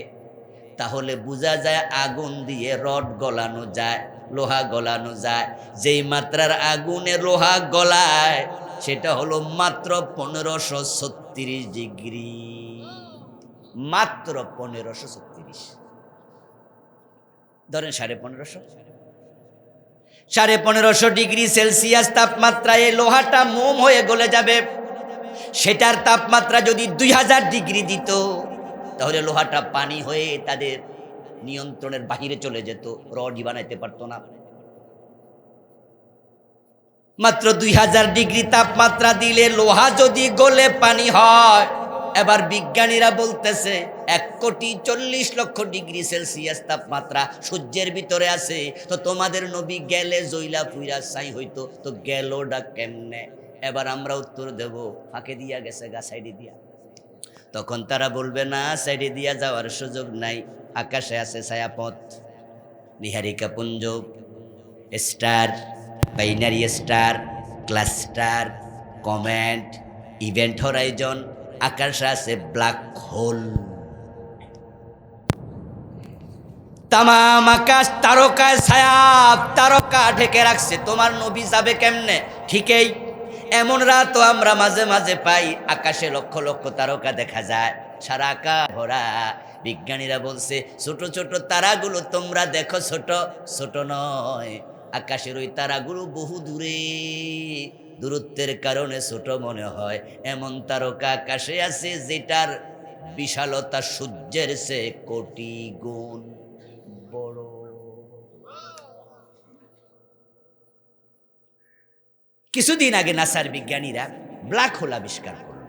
তাহলে বোঝা যায় আগুন দিয়ে রড গলানো যায়, লোহা গলানো যায়। যেই মাত্রার আগুনে লোহা গলায়, সেটা হলো মাত্র 1536 ডিগ্রি। মাত্র 1536, ধরেন 1550, 1550 ডিগ্রি সেলসিয়াস তাপমাত্রায় এই লোহাটা মোম হয়ে গলে যাবে। সেটার তাপমাত্রা যদি 2000 ডিগ্রি দিত, তাহলে লোহাটা পানি হয়ে তাদের নিয়ন্ত্রণের বাহিরে চলে যেত, রডই বানাইতে পারতো না। মাত্র 2000 ডিগ্রি তাপমাত্রা দিলে লোহা যদি গলে পানি হয়। এবার বিজ্ঞানীরা বলতেছে 1,40,00,000 ডিগ্রি সেলসিয়াস তাপমাত্রা সূর্যের ভিতরে আছে, তো তোমাদের নবী গেলে জইলা পুইরা ছাই হইতো, তো গেলোডা কেমনে? এবার আমরা উত্তর দেব ফাঁকে দিয়া গেছে গা, সাইডে দিয়া। তখন তারা বলবে না, সাইডে দিয়া যাওয়ার সুযোগ নাই, আকাশে আছে ছায়াপথ, নিহারিকা পুঞ্জ, star, binary star, cluster, comet, event horizon, আকাশে আছে ব্ল্যাক হোল। তামাম আকাশ তারকায় ছায়া, তারকা ঢেকে রাখছে, তোমার নবী যাবে কেমনে? ঠিকই এমন রাতও আমরা মাঝে মাঝে পাই, আকাশে লক্ষ লক্ষ তারকা দেখা যায়, সারা আকাশ ভরা। বিজ্ঞানীরা বলছে ছোট ছোট তারাগুলো তোমরা দেখো ছোট, ছোট নয়, আকাশের ওই তারাগুলো বহু দূরে, দূরত্বের কারণে ছোট মনে হয়। এমন তারকা আকাশে আছে যেটার বিশালতা সূর্যের চেয়ে কোটি গুণ বড়। কিছুদিন আগে নাসার বিজ্ঞানীরা ব্ল্যাক হোল আবিষ্কার করল।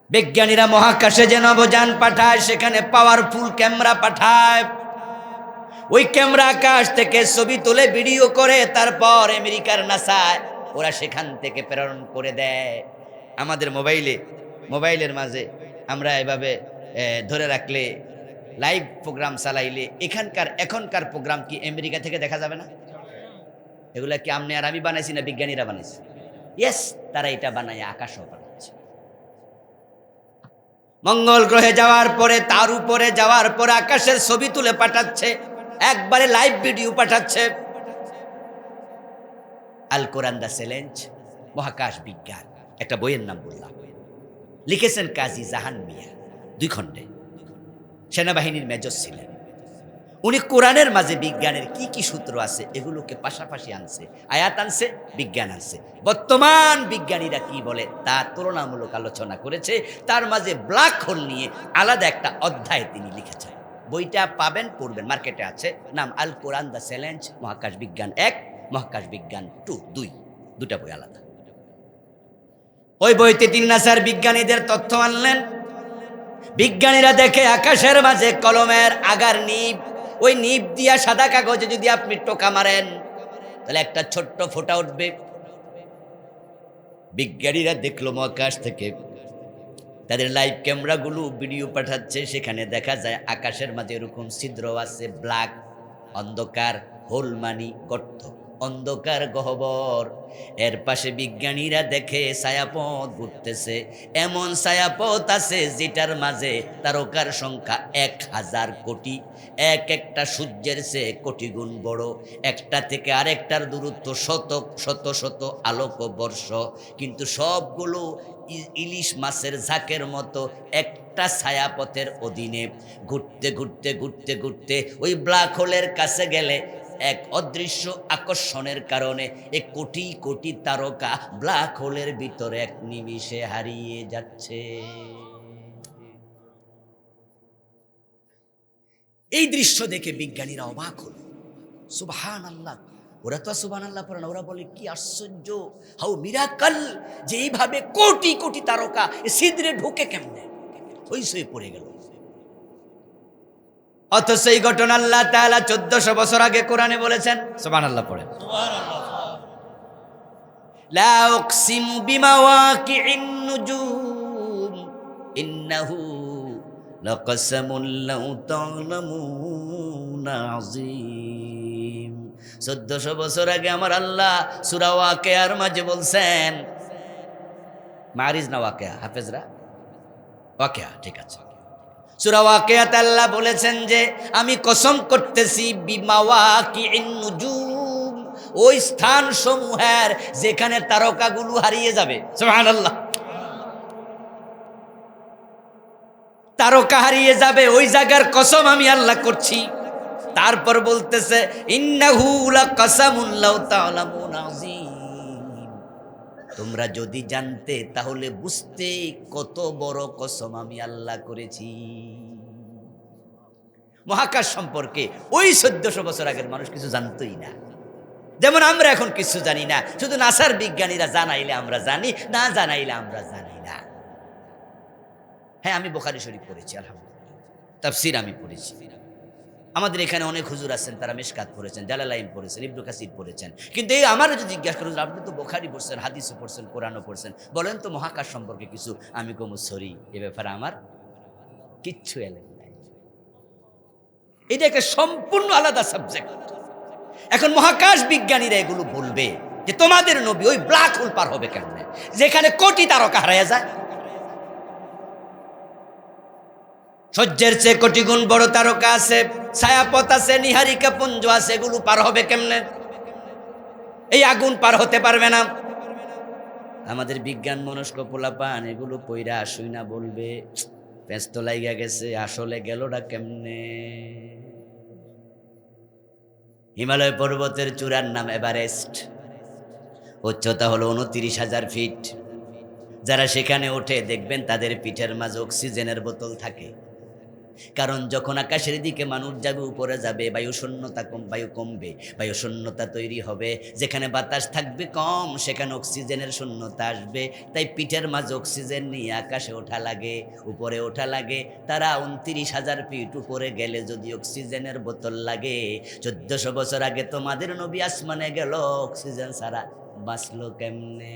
বিজ্ঞানীরা মহাকাশে যে নভোযান পাঠায়, সেখানে পাওয়ারফুল ক্যামেরা পাঠায়, ওই ক্যামেরা আকাশ থেকে ছবি তুলে ভিডিও করে, তারপর আমেরিকার নাসায় ওরা সেখান থেকে প্রেরণ করে দেয় আমাদের মোবাইলের মাঝে। আমরা এভাবে ধরে রাখলে, লাইভ প্রোগ্রাম চালাইলে এখনকার প্রোগ্রাম কি আমেরিকা থেকে দেখা যাবে না? এগুলা কি আপনি আর আমি বানাইছি না বিজ্ঞানীরা বানাইছে? ইয়েস, তারা এটা বানায় আকাশও বানাচ্ছে। মঙ্গল গ্রহে যাওয়ার পরে, তার উপরে যাওয়ার পরে আকাশের ছবি তুলে পাঠাচ্ছে, একবারে লাইভ ভিডিও পাঠাচ্ছে। আল কোরআন দ্য চ্যালেঞ্জ, মহাকাশ বিজ্ঞান, একটা বইয়ের নাম বললাম, লিখেছেন কাজী জাহান মিয়া, 2 খণ্ডে, সেনাবাহিনীর মেজর ছিলেন উনি। কোরআনের মাঝে বিজ্ঞানের কি কি সূত্র আছে এগুলোকে পাশাপাশি আনছে, আয়াত আনছে, বিজ্ঞান আনছে। বর্তমান বিজ্ঞানীরা কি বলে তা তুলনামূলক আলোচনা করেছে, তার মাঝে ব্ল্যাক হোল নিয়ে আলাদা একটা অধ্যায় তিনি লিখেছেন। বইটা পাবেন, পড়বেন, মার্কেটে আছে, নাম আল কোরআন দ্য চ্যালেঞ্জ, মহাকাশ বিজ্ঞান 1, মহাকাশ বিজ্ঞান 2, দুটা বই আলাদা। ওই বইতে 3 নাসার বিজ্ঞানীদের তথ্য আনলেন। বিজ্ঞানীরা দেখে আকাশের মাঝে কলমের আগার নিব, ওই নিব দিয়া সাদা কাগজে যদি আপনি টোকা মারেন তাহলে একটা ছোট্ট ফোঁটা উঠবে। বিজ্ঞানীরা দেখলো মহাকাশ থেকে তাদের লাইভ ক্যামেরাগুলো ভিডিও পাঠাচ্ছে, সেখানে দেখা যায় আকাশের মাঝে এরকম ছিদ্র আছে, ব্ল্যাক, অন্ধকার, হোল মানি গর্ত, অন্ধকার গহ্বর। এর পাশে বিজ্ঞানীরা দেখে ছায়াপথ ঘুরতেছে, এমন ছায়াপথ আছে যেটার মাঝে তারকার সংখ্যা 1000 কোটি, একটা সূর্যের চেয়ে কোটি গুণ বড়, একটা থেকে আরেকটার দূরত্ব শত শত শত আলোকবর্ষ, কিন্তু সবগুলো ইলিশ মাছের ঝাঁকের মতো একটা ছায়াপথের অধীনে ঘুরতে ঘুরতে ঘুরতে ঘুরতে ওই ব্ল্যাক হোলের কাছে গেলে এক অদৃশ্য আকর্ষণের কারণে এক কোটি কোটি তারকা ব্ল্যাক হোলের ভিতরে এক নিমিষে হারিয়ে যাচ্ছে। এই দৃশ্য দেখে বিজ্ঞানীরা অবাক হলো, সুবহানাল্লাহ। ওরা তো সুবহানাল্লাহ পড়ে না, ওরা বলে কি আশ্চর্য, হাউ মিরাকল, যে এইভাবে কোটি কোটি তারকা ছিদ্রে ঢুকে কেমনে, হইচই পড়ে গেল। অথচ এই ঘটনা আল্লাহ তাআলা 1400 বছর আগে কোরআনে বলেছেন, সুবহানাল্লাহ পড়ে, লা উকসিমু বিমাওয়াকিইন নুজুম ইন্নাহু লাকাসামুন লাউ তা'লামুনা আযীম। 1400 বছর আগে আমার আল্লাহ সূরা ওয়াকিয়ার মাঝে বলছেন, মারিজ না ওয়াকিয়া, হাফেজরা ওয়াকিয়া, ঠিক আছে, সূরা ওয়াকিয়াতে আল্লাহ বলেছেন যে আমি কসম করতেছি বিমাওয়াকিইন নুজুম, ওই স্থান সমূহের যেখানে তারকাগুলো হারিয়ে যাবে। সুবহানাল্লাহ, তারকা হারিয়ে যাবে, ওই জায়গার কসম আমি আল্লাহ করছি। তারপর বলতেছে ইন্নাহু লাকাসামুন লাউ তা'লামুনা আযীম, তোমরা যদি জানতে তাহলে বুঝতে কত বড় কসম আমি আল্লাহ করেছি। মহাকাশ সম্পর্কে ওই 1400 বছর আগের মানুষ কিছু জানতই না। যেমন আমরা এখন কিছু জানি না, শুধু নাসার বিজ্ঞানীরা জানাইলে আমরা জানি, না জানাইলে আমরা জানি না। হ্যাঁ, আমি বুখারী শরীফ পড়েছি, আলহামদুলিল্লাহ, তাফসীর আমি পড়েছি। আমাদের এখানে অনেক হুজুর আছেন, তারা মিশকাত পড়েছেন, জালালাইন পড়েছেন, ইবনে কাসির পড়েছেন। কিন্তু এই আমারও যদি জিজ্ঞাসা করেন, আপনি তো বুখারী পড়ছেন, হাদিসও পড়ছেন, কোরআনও পড়ছেন, বলেন তো মহাকাশ সম্পর্কে কিছু। আমি কমু সরি, এ ব্যাপারে আমার কিচ্ছু এলেন নাই। এটা একটা সম্পূর্ণ আলাদা সাবজেক্ট। এখন মহাকাশ বিজ্ঞানীরা এগুলো বলবে যে তোমাদের নবী ওই ব্ল্যাক হোল পার হবে কেমনে, যেখানে কোটি তারকা হারায়া যায়। সূর্যের চেয়ে কোটি গুণ বড় তারকা আছে, ছায়াপথ আছে, নিহারিকা পুঞ্জ আছে, এগুলো পার হবে কেমনে? এই আগুন পার হতে পারবে না। আমাদের বিজ্ঞান মনস্ক পোলাপান এগুলো পইরা আসুই না, বলবে ব্যস্ত লাইগা গেছে, আসলে গেলটা কেমনে? হিমালয় পর্বতের চূড়ার নাম এভারেস্ট, উচ্চতা হলো 29,000 ফিট। যারা সেখানে ওঠে দেখবেন তাদের পিঠের মাঝে অক্সিজেনের বোতল থাকে, কারণ যখন আকাশের দিকে মানুষ যাবে, উপরে যাবে, বায়ু কমবে, বায়ু শূন্যতা তৈরি হবে, যেখানে বাতাস থাকবে কম সেখানে অক্সিজেনের শূন্যতা আসবে, তাই পিঠের মাঝে অক্সিজেন নিয়ে আকাশে ওঠা লাগে, উপরে ওঠা লাগে। তারা 29,000 ফিট উপরে গেলে যদি অক্সিজেনের বোতল লাগে, 1400 বছর আগে তোমাদের নবী আসমানে গেল, অক্সিজেন ছাড়া বাঁচলো কেমনে?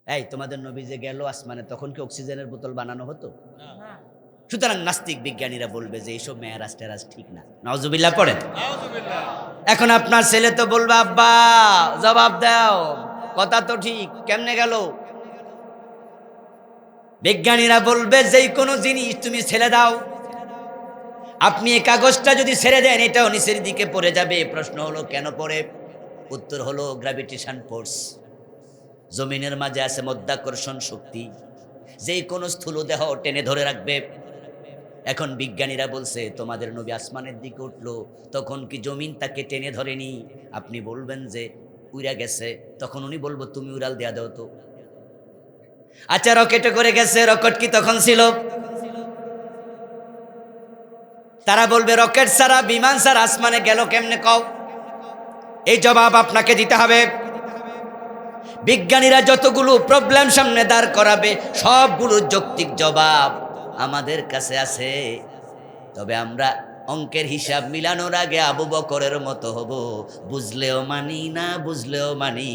এই তোমাদের নবী যে গেল আসমানে, তখন কি অক্সিজেনের বোতল বানানো হতো? সুতরাং নাস্তিক বিজ্ঞানীরা বলবে যে এইসব মেয়ারাজ টেরাজ ঠিক না। নাউজুবিল্লাহ পড়েন। এখন আপনার ছেলে তো বলবে, আব্বা জবাব দাও, কথা তো ঠিক, কেমনে গেল? বিজ্ঞানীরা বলবে যেই কোনো জিনিস তুমি ছেড়ে দাও, আপনি এই কাগজটা যদি ছেড়ে দেন এটাও নিচের দিকে পড়ে যাবে। প্রশ্ন হলো কেন পড়ে? উত্তর হলো গ্র্যাভিটেশন ফোর্স। জমিনের মাঝে আছে মধ্যাকর্ষণ শক্তি, যেই কোনো স্থূল দেহ টেনে ধরে রাখবে। এখন বিজ্ঞানীরা বলছে তোমাদের নবী আসমানের দিকে উঠলো, তখন কি জমিন তাকে টেনে ধরেনি? আপনি বলবেন যে উড়া গেছে, তখন উনি বলবো তুমি উড়াল দেয়া দাও তো। আচ্ছা, রকেটে করে গেছে, রকেট কি তখন ছিল? তারা বলবে রকেট ছাড়া, বিমান ছাড়া আসমানে গেল কেমনে কও? এই জবাব আপনাকে দিতে হবে। বিজ্ঞানীরা যতগুলো প্রবলেম সামনে দাঁড় করাবে সবগুলো যৌক্তিক জবাব আমাদের কাছে আছে, তবে আমরা অঙ্কের হিসাব মিলানোর আগে আবু বকরের মতো হব, বুঝলেও মানি না বুঝলেও মানি,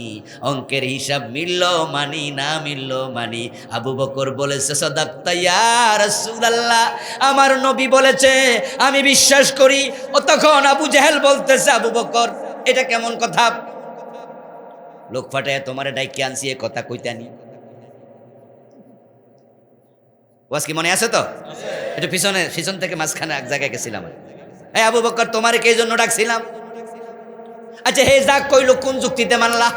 অঙ্কের হিসাব মিললেও মানি না মিললেও মানি। আবু বকর বলেছে সাদাক্তা ইয়া রাসূলুল্লাহ, আমার নবী বলেছে আমি বিশ্বাস করি। ও তখন আবু জেহেল বলতেছে, আবু বকর এটা কেমন কথা? লোক ফাটায় তোমারে ডাইকে আনছি, এ কথা কইতানি। ওয়াজ কি মনে আছে তো? একটু পিছন থেকে মাঝখানে এক জায়গায় গেছিলাম। এই আবু বকর তোমারে কে জন্য ডাকছিলাম? আচ্ছা, হে যা কইলো কোন যুক্তিতে মানলা?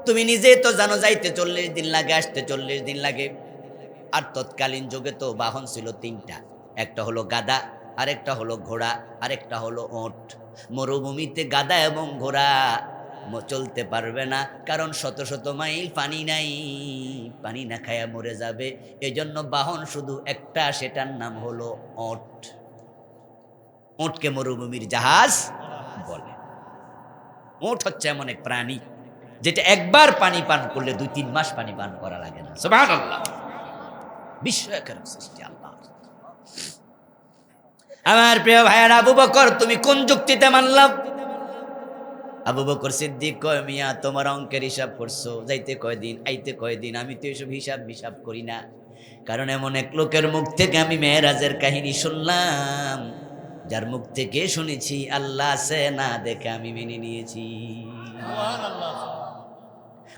তুমি নিজে তো জানো যাইতে 40 দিন লাগে, আসতে 40 দিন লাগে। আর তৎকালীন যুগে তো বাহন ছিল 3টা, একটা হলো গাদা, আরেকটা হলো ঘোড়া, আরেকটা হলো ওট। মরুভূমিতে গাদা এবং ঘোড়া চলতে পারবে না, কারণ শত শত মাইল পানি নাই, পানি না খায়া মরে যাবে। এজন্য বাহন শুধু একটা, সেটার নাম হলো ওট। ওটকে মরুভূমির জাহাজ বলে। ওট হচ্ছে এমন এক প্রাণী যেটা একবার পানি পান করলে 2-3 মাস পানি পান করা লাগে না। সুবহানাল্লাহ, বিস্ময়কর সৃষ্টি আল্লাহ। আমার প্রিয় ভাইয়েরা, আবু বকর তুমি কোন যুক্তিতে মানলাম? আবু বকর সিদ্দিক কয়, মিয়া তোমার অঙ্কের হিসাব করছো, যাইতে কয়দিন আইতে কয়দিন, আমি তো এসব হিসাব করি না। কারণ এমন এক লোকের মুখ থেকে আমি মেরাজের কাহিনী শুনলাম, যার মুখ থেকে শুনেছি আল্লাহ আছে না দেখে আমি মেনে নিয়েছি।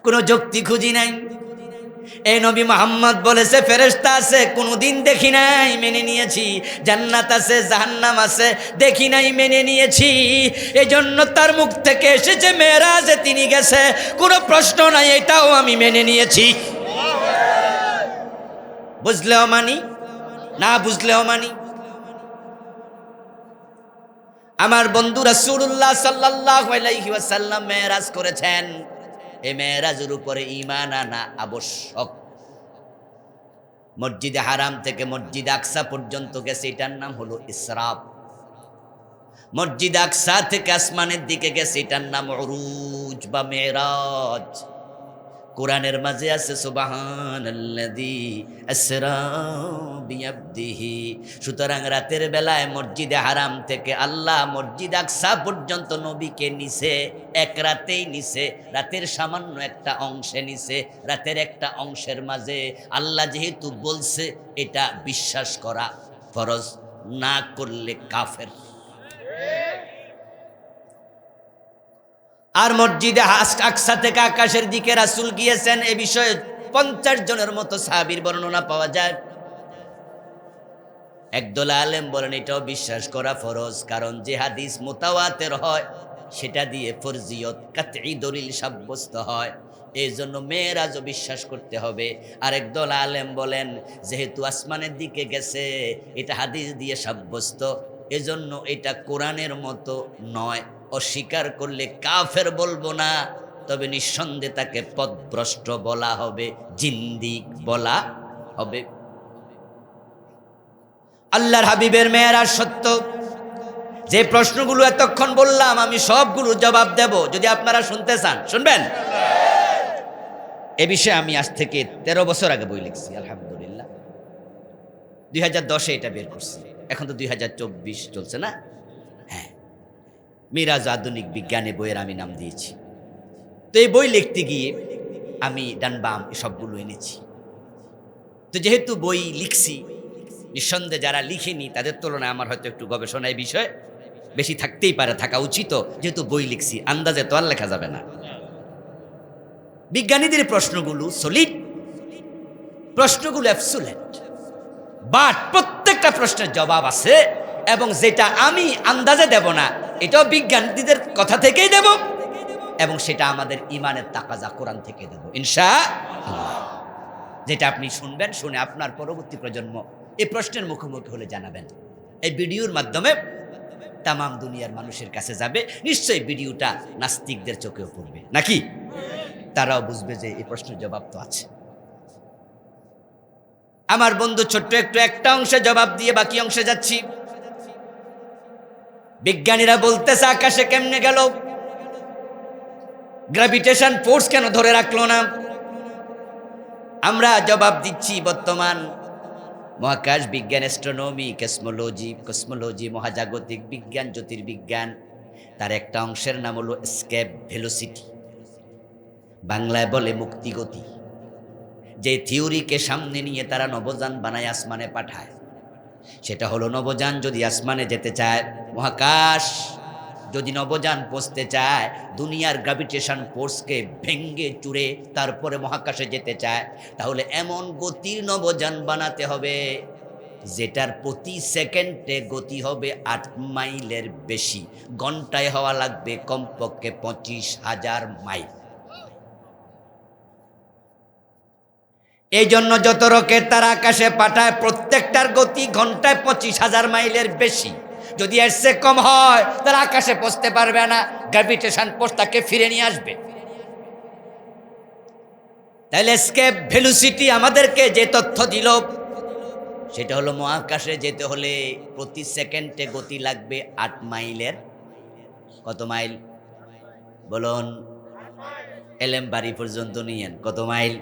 কোনো যুক্তি খুঁজি নাই। এই নবী মুহাম্মদ বলেছে ফেরেশতা আছে, কোনোদিন দেখি নাই, মেনে নিয়েছি। জান্নাত আছে, জাহান্নাম আছে, দেখি নাই, মেনে নিয়েছি। এজন্য তার মুখ থেকে এসেছে মেরাজে তিনি গেছে, কোনো প্রশ্ন নাই, এটাও আমি মেনে নিয়েছি। বুঝলেও মানি, না বুঝলেও মানি। আমার বন্ধু রাসূলুল্লাহ সাল্লাল্লাহু আলাইহি ওয়াসাল্লাম মেরাজ করেছেন। এই মেরাজের উপরে ঈমান আনা আবশ্যক। মসজিদে হারাম থেকে মসজিদে আকসা পর্যন্ত গেছে, এটার নাম হলো ইসরাফ। মসজিদ আকসা থেকে আসমানের দিকে গেছে, এটার নাম উরুজ বা মেরাজ। কোরআনের মাঝে আছে সুবহানাল্লাযী আসরা বিআবদিহি। সুতরাং রাতের বেলায় মসজিদে হারাম থেকে আল্লাহ মসজিদ আকসা পর্যন্ত নবীকে নিছে, এক রাতেই নিছে, রাতের সামান্য একটা অংশে নিছে। রাতের একটা অংশের মাঝে আল্লাহ যেহেতু বলছে, এটা বিশ্বাস করা ফরজ, না করলে কাফের। আর মসজিদে আকসা থেকে আকাশের দিকে রাসূল গিয়েছেন, এ বিষয়ে 50 জনের মতো সাহাবীর বর্ণনা পাওয়া যায়। একদল আলেম বলেন এটাও বিশ্বাস করা ফরজ, কারণ যে হাদিস মুতাওয়াতির হয় সেটা দিয়ে ফরজিয়ত কাতঈ দলিল সাব্যস্ত হয়, এই জন্য মেরাজও বিশ্বাস করতে হবে। আর একদল আলেম বলেন যেহেতু আসমানের দিকে গেছে, এটা হাদিস দিয়ে সাব্যস্ত, এজন্য এটা কোরআনের মতো নয়। অস্বীকার করলে কাফের বলবো না, তবে নিঃসন্দেহে তাকে পথভ্রষ্ট বলা হবে, জিন্দিক বলা হবে। আল্লাহর হাবিবের মেয়েরাজ সত্য। যে প্রশ্নগুলো এতক্ষণ বললাম আমি সবগুলো জবাব দেব, যদি আপনারা শুনতে চান শুনবেন। এ বিষয়ে আমি আজ থেকে 13 বছর আগে বই লিখছি, আলহামদুলিল্লাহ 2010-এ এটা বের করছি। এখন তো 2024 চলছে না? হ্যাঁ, মিরাজ আধুনিক বিজ্ঞানে বইয়ের আমি নাম দিয়েছি। তো এই বই লিখতে গিয়ে আমি ডান বাম সবগুলো এনেছি। তো যেহেতু বই লিখছি, নিঃসন্দেহে যারা লিখেনি তাদের তুলনায় আমার হয়তো একটু গবেষণা এই বিষয়ে বেশি থাকতেই পারে, থাকা উচিত, যেহেতু বই লিখছি, আন্দাজে তো আর লেখা যাবে না। বিজ্ঞানীদের প্রশ্নগুলো সলিড, প্রশ্নগুলো অ্যাবসুলেট, বাট প্রত্যেকটা প্রশ্নের জবাব আছে, এবং যেটা আমি আন্দাজে দেব না, এটাও বিজ্ঞানীদের কথা থেকেই দেব, এবং সেটা আমাদের ইমানের তাকাজা কোরআন থেকে দেব ইনশাআল্লাহ। যেটা আপনি শুনবেন, শুনে আপনার পরবর্তী প্রজন্ম এই প্রশ্নের মুখোমুখি হলে জানাবেন। এই ভিডিওর মাধ্যমে তাম দুনিয়ার মানুষের কাছে যাবে, নিশ্চয়ই ভিডিওটা নাস্তিকদের চোখেও পড়বে, নাকি? তারাও বুঝবে যে এই প্রশ্নের জবাব তো আছে। আমার বন্ধু ছোট্ট একটা অংশে জবাব দিয়ে বাকি অংশে যাচ্ছি। বিজ্ঞানীরা বলতেছে আকাশে কেমনে গেল, গ্র্যাভিটেশন ফোর্স কেন ধরে রাখলো না? আমরা জবাব দিচ্ছি বর্তমান মহাকাশ বিজ্ঞান, অ্যাস্ট্রোনমি, কসমোলজি, মহাজাগতিক বিজ্ঞান, জ্যোতির্বিজ্ঞান, তার একটা অংশের নাম হলো এসকেপ ভেলোসিটি, বাংলায় বলে মুক্তিগতি। যে থিওরিকে সামনে নিয়ে তারা নবযান বানায় আসমানে পাঠায়, সেটা হলো নবযান যদি আসমানে যেতে চায়, মহাকাশ যদি নবযান পৌঁছতে চায়, দুনিয়ার গ্র্যাভিটেশন ফোর্সকে ভেঙ্গে চুরে তারপরে মহাকাশে যেতে চায়, তাহলে এমন গতির নবযান বানাতে হবে যেটার প্রতি সেকেন্ডে গতি হবে 8 মাইলের বেশি, ঘন্টায় হওয়া লাগবে কমপক্ষে 25,000 মাইল। এই জন্য যত রকেট তারা আকাশে পাঠায়, প্রত্যেকটার গতি ঘন্টায় 25,000 মাইলের বেশি। যদি এর চেয়ে কম হয় তারা আকাশে পৌঁছতে পারবে না, গ্র্যাভিটেশন ফোর্স তাকে ফিরে নিয়ে আসবে। তাহলে এসকেপ ভেলোসিটি আমাদেরকে যে তথ্য দিল, সেটা হলো মহাকাশে যেতে হলে প্রতি সেকেন্ডে গতি লাগবে 8 মাইলের। কত মাইল বলুন? এলেম বাড়ি পর্যন্ত নিয়েন, কত মাইল?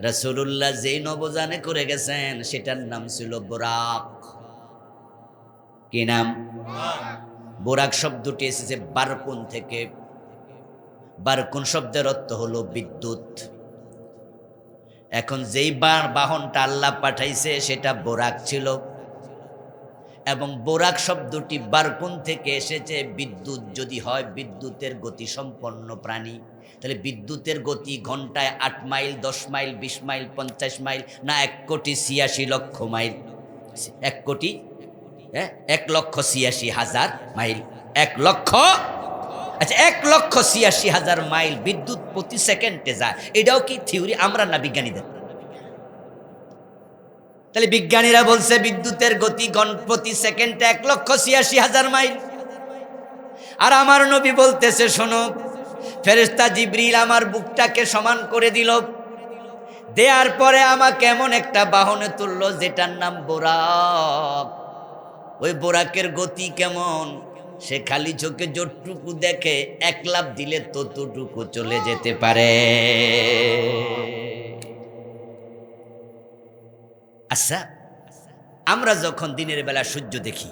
রাসূলুল্লাহ যেই নবযানে করে গেছেন সেটার নাম ছিল বোরাক। কি নাম? বোরাক শব্দটি এসেছে বারকুন থেকে। বারকুন শব্দের অর্থ হলো বিদ্যুৎ। এখন যেই বাহনটা আল্লাহ পাঠাইছে সেটা বোরাক ছিল, এবং বোরাক শব্দটি বারকুন থেকে এসেছে। বিদ্যুৎ যদি হয় বিদ্যুতের গতি সম্পন্ন প্রাণী, তাহলে বিদ্যুতের গতি ঘন্টায় 8 মাইল, 10 মাইল, 20 মাইল, 50 মাইল, না 1,86,00,000 মাইল? 1,86,000 মাইল। 1,86,000 মাইল বিদ্যুৎ প্রতি সেকেন্ডে যায়। এটাও কি থিওরি? আমরা না বিজ্ঞানীদের? তাহলে বিজ্ঞানীরা বলছে বিদ্যুতের গতি প্রতি সেকেন্ডে 1,86,000 মাইল। আর আমার নবী বলতেছে, শোনো, ফেরেশতা জিবরিল আমার বুকটাকে সমান করে দিল, দেওয়ার পরে আমাকে এমন একটা বাহনে তুললো যেটার নাম বোরাক। ওই বোরাকের গতি কেমন, সে খালি চোখে যতটুকু দেখে এক লাফ দিলে ততটুকু চলে যেতে পারে। আচ্ছা, আমরা যখন দিনের বেলা সূর্য দেখি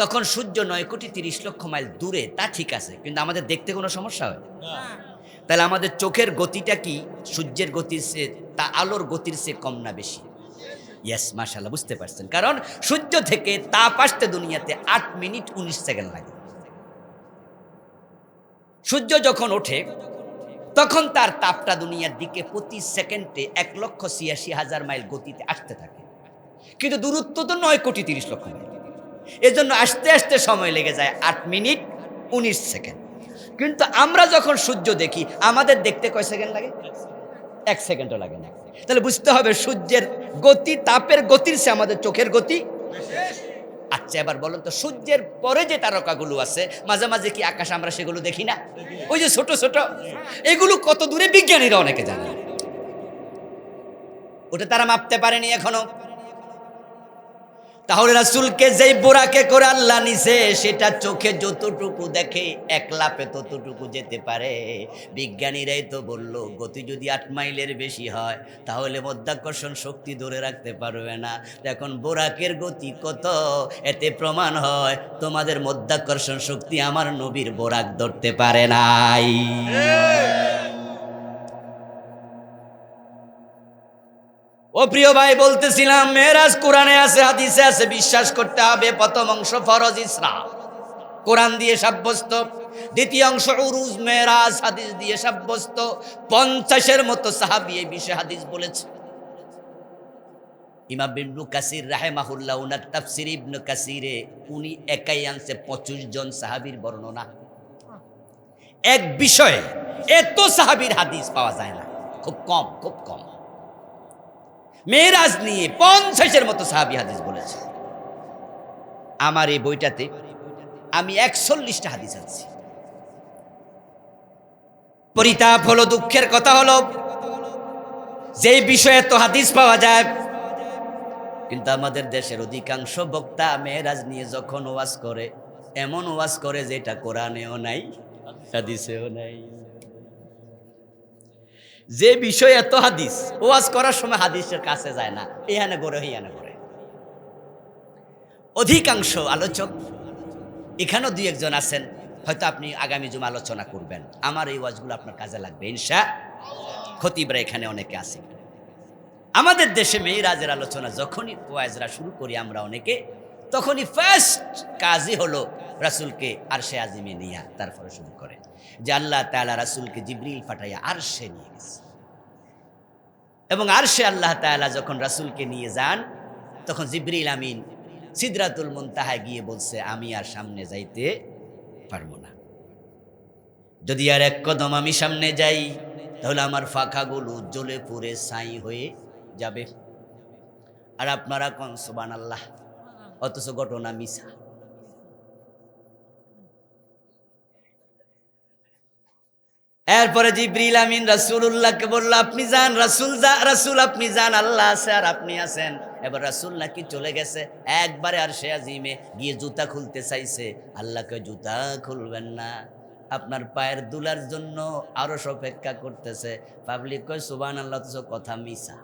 তখন সূর্য 9,30,00,000 মাইল দূরে, তা ঠিক আছে, কিন্তু আমাদের দেখতে কোনো সমস্যা হয়? তাহলে আমাদের চোখের গতিটা কি সূর্যের গতির চেয়ে, তা আলোর গতির চেয়ে কম না বেশি? ইয়েস, মাশাআল্লাহ, বুঝতে পারছেন। কারণ সূর্য থেকে তাপ আসতে দুনিয়াতে 8 মিনিট 19 সেকেন্ড লাগে। সূর্য যখন ওঠে তখন তার তাপটা দুনিয়ার দিকে প্রতি সেকেন্ডে 1,86,000 মাইল গতিতে আসতে থাকে, কিন্তু দূরত্ব তো 9,30,00,000 মাইল। এজন্য আসতে আসতে সময় লেগে যায় 8 মিনিট 19 সেকেন্ড। কিন্তু আমরা যখন সূর্য দেখি আমাদের দেখতে কয় সেকেন্ড লাগে? 1 সেকেন্ডও লাগে না। তাহলে বুঝতে হবে সূর্যের গতি, তাপের গতির চেয়ে আমাদের চোখের গতি। আচ্ছা, এবার বলুন তো, সূর্যের পরে যে তারকাগুলো আছে মাঝে মাঝে কি আকাশ আমরা সেগুলো দেখি না? ওই যে ছোট ছোট, এগুলো কত দূরে বিজ্ঞানীরা অনেকে জানে, ওটা তারা মাপতে পারেনি এখনো। তাহলে রাসূলকে যেই বোরাকে করে আল্লাহ নিছে, সেটা চোখে যতটুকু দেখে এক লাফে ততটুকু যেতে পারে। বিজ্ঞানীরাই তো বলল, গতি যদি 8 মাইলের বেশি হয় তাহলে মাধ্যাকর্ষণ শক্তি ধরে রাখতে পারবে না। এখন বোরাকের গতি কত, এতে প্রমাণ হয় তোমাদের মাধ্যাকর্ষণ শক্তি আমার নবীর বোরাক ধরতে পারে নাই। ও প্রিয় ভাই, বলতেছিলাম মেরাজ কোরআনে আছে, হাদিসে আছে, বিশ্বাস করতে হবে। প্রথম অংশ ফরজ ইসরা, কোরআন দিয়ে সাব্যস্ত। দ্বিতীয় অংশ উরুজ মেরাজ, হাদিস দিয়ে সাব্যস্ত। 50-এর মতো সাহাবী এই বিষয়ে হাদিস বলেছে। ইমাম ইবনে কাসির রাহিমাহুল্লাহ, উনার তাফসীর ইবনে কাসিরে উনি একাই আনছে 25 জন সাহাবীর বর্ণনা। এক বিষয়ে এত সাহাবীর হাদিস পাওয়া যায় না, খুব কম, খুব কম। মেরাজ নিয়ে 50-এর মতো সাহাবী হাদিস বলেছে। আমার এই বইটাতে আমি 41টা হাদিস আনছি। পরিতাপ হলো, দুঃখের কথা হলো, যেই বিষয়ে তো হাদিস পাওয়া যায়, কিন্তু আমাদের দেশের অধিকাংশ বক্তা মেরাজ নিয়ে যখন ওয়াজ করে, এমন ওয়াজ করে যেটা কোরআনেও নাই, হাদিসেও নাই। যে বিষয়ে এত হাদিস, ওয়াজ করার সময় হাদিসের কাছে যায় না, এখানে করে হিয়ানে করে। অধিকাংশ আলোচক, এখানেও 2-1 জন আছেন, হয়তো আপনি আগামী জুমা আলোচনা করবেন, আমার এই ওয়াজগুলো আপনার কাজে লাগবে ইনশাআল্লাহ। খতিবরা এখানে অনেকে আছে। আমাদের দেশে মেরাজের আলোচনা যখনই ওয়াজরা শুরু করি আমরা অনেকে, তখনই ফার্স্ট কাজই হলো রাসূলকে আরশে আজিমে নিয়া তারপরে শুরু করে যে আল্লাহ তাআলা রাসূলকে জিবরিল পাঠাইয়া আরশে নিয়ে গেছে, এবং আরশে আল্লাহ তাআলা যখন রাসূলকে নিয়ে যান তখন জিবরিল আমিন সিদরাতুল মুনতাহায় গিয়ে বলছে, আমি আর সামনে যাইতে পারবো না, যদি আর এক কদম আমি সামনে যাই তাহলে আমার ফাঁকাগুলো জ্বলে পুড়ে ছাই হয়ে যাবে। আর আপনারা কোন সুবহানাল্লাহ, অথচ ঘটনা মিছা। এরপরে জিবরিল আমিন রাসূলুল্লাহকে বলল, আপনি যান রাসূল আপনি যান, আল্লাহ আছে আর আপনি আছেন। এবার রাসূল নাকি চলে গেছে, একবারে আরশে আজিমে গিয়ে জুতা খুলতে চাইছে, আল্লাহকে জুতা খুলবেন না, আপনার পায়ের দুলার জন্য আরো অপেক্ষা করতেছে। পাবলিক কয় সুবহানাল্লাহ, তো কথা মিছা।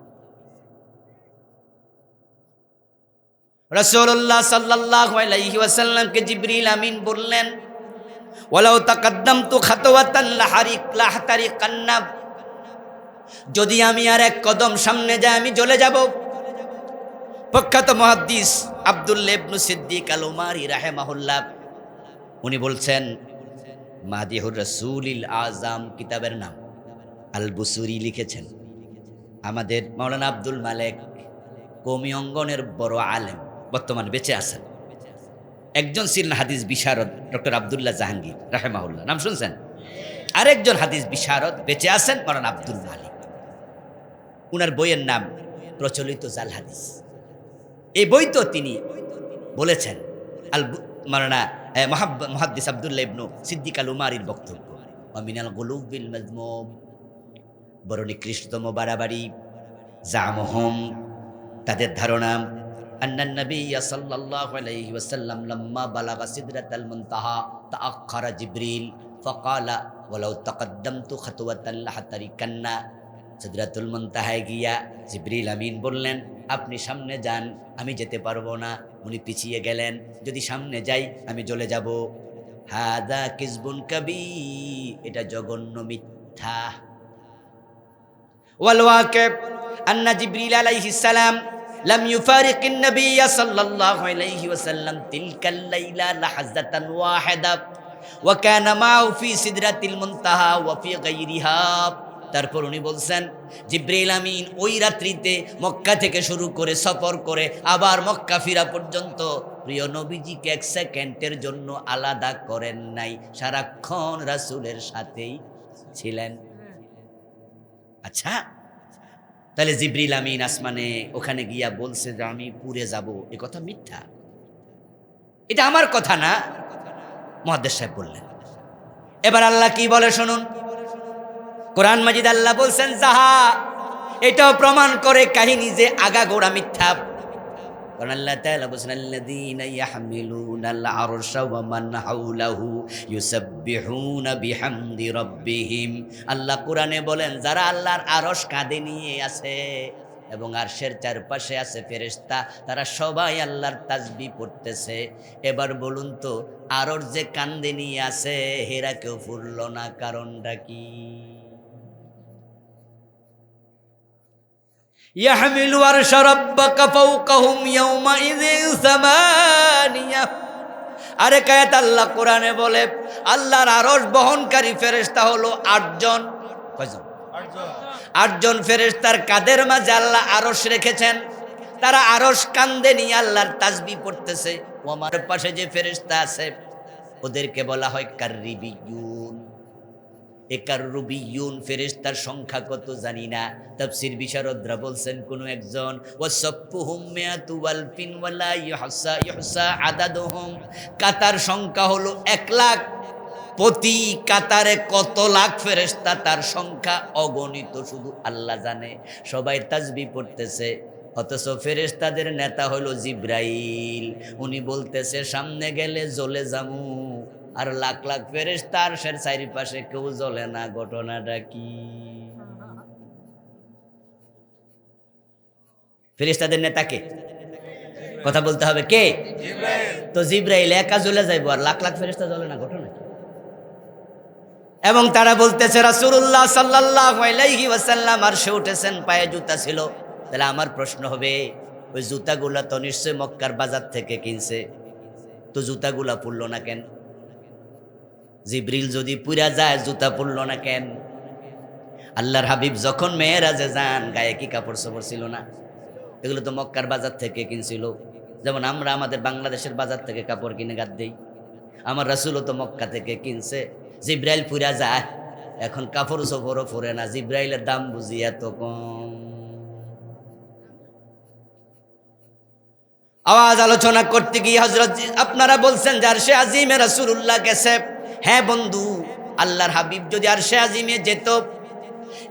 রাসূলুল্লাহ সাল্লাল্লাহু আলাইহি ওয়াসাল্লামকে জিবরিল আমিন বললেন, ওয়ালাউ তাকাদ্দামতু খাতওয়াতান লাহতারিকান্না, যদি আমি আর এক কদম সামনে যাই আমি জ্বলে যাব। প্রখ্যাত মুহাদ্দিস আব্দুল্লাহ ইবনে সিদ্দিক আল উমারি রাহিমাহুল্লাহ, উনি বলছেন, মাদিহুর রাসূলিল আযম কিতাবের নাম আল বুসুরি লিখেছেন। আমাদের মাওলানা আব্দুল মালেক কওমি অঙ্গনের বড় আলেম, বর্তমানে বেঁচে আছেন। একজন ছিলেন হাদিস বিশারদ ডক্টর আব্দুল্লাহ জাহাঙ্গীর রাহিমাহুল্লাহ, নাম শুনছেন? আরেকজন হাদিস বিশারদ বেঁচে আছেন মাওলানা আব্দুল মালিক। উনার বইয়ের নাম প্রচলিত জাল হাদিস। এই বই তো তিনি বলেছেন মাওলানা মুহাদ্দিস আব্দুল্লাহ ইবনু সিদ্দিক আল উমারির বক্তব্য, মিনাল গুলুব বিল মাজমুম, বড় নিকৃষ্টতম বাড়াবাড়ি, জামহম, তাদের ধারণা, আন্নান নাবিয়্যা সাল্লাল্লাহু আলাইহি ওয়াসাল্লাম লাম্মা বালাগা সিদরাতাল মুনতাহা তাআক্খারা জিবরিল ফাকালা ওয়ালাউ তাকাদ্দামতু খাতওয়াতান লাহাতারিকান্না। সিদরাতুল মুনতাহায় গিয়া জিবরিল আমিন বললেন, আপনি সামনে যান, আমি যেতে পারবো না। উনি পিছিয়ে গেলেন, যদি সামনে যাই আমি জ্বলে যাব। হাদা কিযবুন কাবীর, এটা জঘন্য মিথ্যা। ওয়াল ওয়াকিব আন্না জিবরিল আলাইহিস সালাম লাম ইউফারিকিন নাবিয়্য সাল্লাল্লাহু আলাইহি ওয়াসাল্লাম তিলকাল লাইলা লাহাযাতান ওয়াহিদা ওয়া কানা মা'হু ফি সিদরাতিল মুনতাহা ওয়া ফি গায়রিহা। তারপর উনি বলছেন, জিবরিল আমিন ওই রাত্রিতে মক্কা থেকে শুরু করে সফর করে আবার মক্কা ফিরা পর্যন্ত প্রিয় নবীজিকে এক সেকেন্ডের জন্য আলাদা করেন নাই, সারাক্ষণ রাসূলের সাথেই ছিলেন। আচ্ছা, তাহলে জিবরিল আমিন আসমানে ওখানে গিয়া বলছে যে আমি পুড়ে যাব, এ কথা মিথ্যা, এটা আমার কথা না, মুহাদ্দিস সাহেব বললেন। এবার আল্লাহ কি বলে শুনুন। কোরআন মাজিদ আল্লাহ বলছেন যাহা, এটাও প্রমাণ করে কাহিনী যে আগাগোড়া মিথ্যা। কারণ আল্লাহ তাআলা বলেছেন আল্লাযীনা ইয়াহমিলুনাল আরশা ওয়া মান হাওলাহু ইউসাব্বিহুনা বিহামদি রাব্বিহিম। আল্লাহ কোরআনে বলেন যারা আল্লাহর আরশ কাঁধে নিয়ে আছে এবং আরশের চারপাশে আছে ফেরেশতা, তারা সবাই আল্লাহর তাসবিহ পড়তেছে। এবার বলুন তো, আরশ যে কাঁধে নিয়ে আছে হেরা কেউ ফুরল না, কারণটা কি? ইয়াহমিলু আরশা রাব্বাকা ফাওকাহুম ইয়াওমাইযিন সামানিয়া। আরেক আয়াত আল্লাহ কোরআনে বলে আল্লাহর আরশ বহনকারী ফেরেশতা হলো 8 জন। কয়জন? 8 জন ফেরেশতার কাঁধের মাঝে আল্লাহ আরশ রেখেছেন। তারা আরশ কাঁধে নিয়ে আল্লাহর তাসবিহ পড়তেছে। ওমার পাশে যে ফেরেশতা আছে ওদেরকে বলা হয় কাররিবিয়ুন। একাররুবিয়ুন ফেরেশতার সংখ্যা কত জানি না, তাফসীর বিশারদরা বলছেন কোন একজন ওয়াসাফুহুম মিয়াতু ওয়ালফিন ওয়ালা ইহসা আদাদুহুম, কাতার সংখ্যা হলো 1 লাখ। প্রতি কাতারে কত লাখ ফেরেশতা, তার সংখ্যা অগণিত, শুধু আল্লাহ জানে। সবাই তাসবিহ পড়তেছে, অথচ ফেরেশতাদের নেতা হলো জিবরাইল। উনি বলতেছে সামনে গেলে জ্বলে যামু, আর লাখ লাখ ফেরেশতা আরশের চারিপাশে কেউ জ্বলে না, ঘটনাটা কি? ফেরেশতাদের নেতা কে? কথা বলতে হবে কে? তো জিবরাইল একা জ্বলে যাইব আর লাখ লাখ ফেরেশতা জ্বলে না, ঘটনা কি? এবং তারা বলতেছে রাসূলুল্লাহ সাল্লাল্লাহু আলাইহি ওয়াসাল্লাম আরশে উঠেছেন, পায়ে জুতা ছিল। তাহলে আমার প্রশ্ন হবে, ওই জুতাগুলা তো নিশ্চয় মক্কার বাজার থেকে কিনছে, তো জুতাগুলা পরল না কেন? জিবরিল যদি পুরা যায় জুতা পরল না কেন? আল্লাহর হাবিব যখন মেরাজে যান গায়ে কি কাপড় চোপড় ছিল না? এগুলো তো মক্কার বাজার থেকে কিনছিল। যেমন আমরা আমাদের বাংলাদেশের বাজার থেকে কাপড় কিনে গাদ দেই, আমার রাসূলও তো মক্কা থেকে কিনছে। জিবরাইল পুরা যায়, এখন কাপড় চোপড়ও পরে না, জিবরাইলের দাম বুঝি এত কম। আওয়াজ আলোচনা করতে গিয়ে হযরত আপনারা বলছেন যে আরশে আজিমে রাসূলুল্লাহ গেছে। হ্যাঁ বন্ধু, আল্লাহর হাবিব যদি আরশে আজিমে যেত,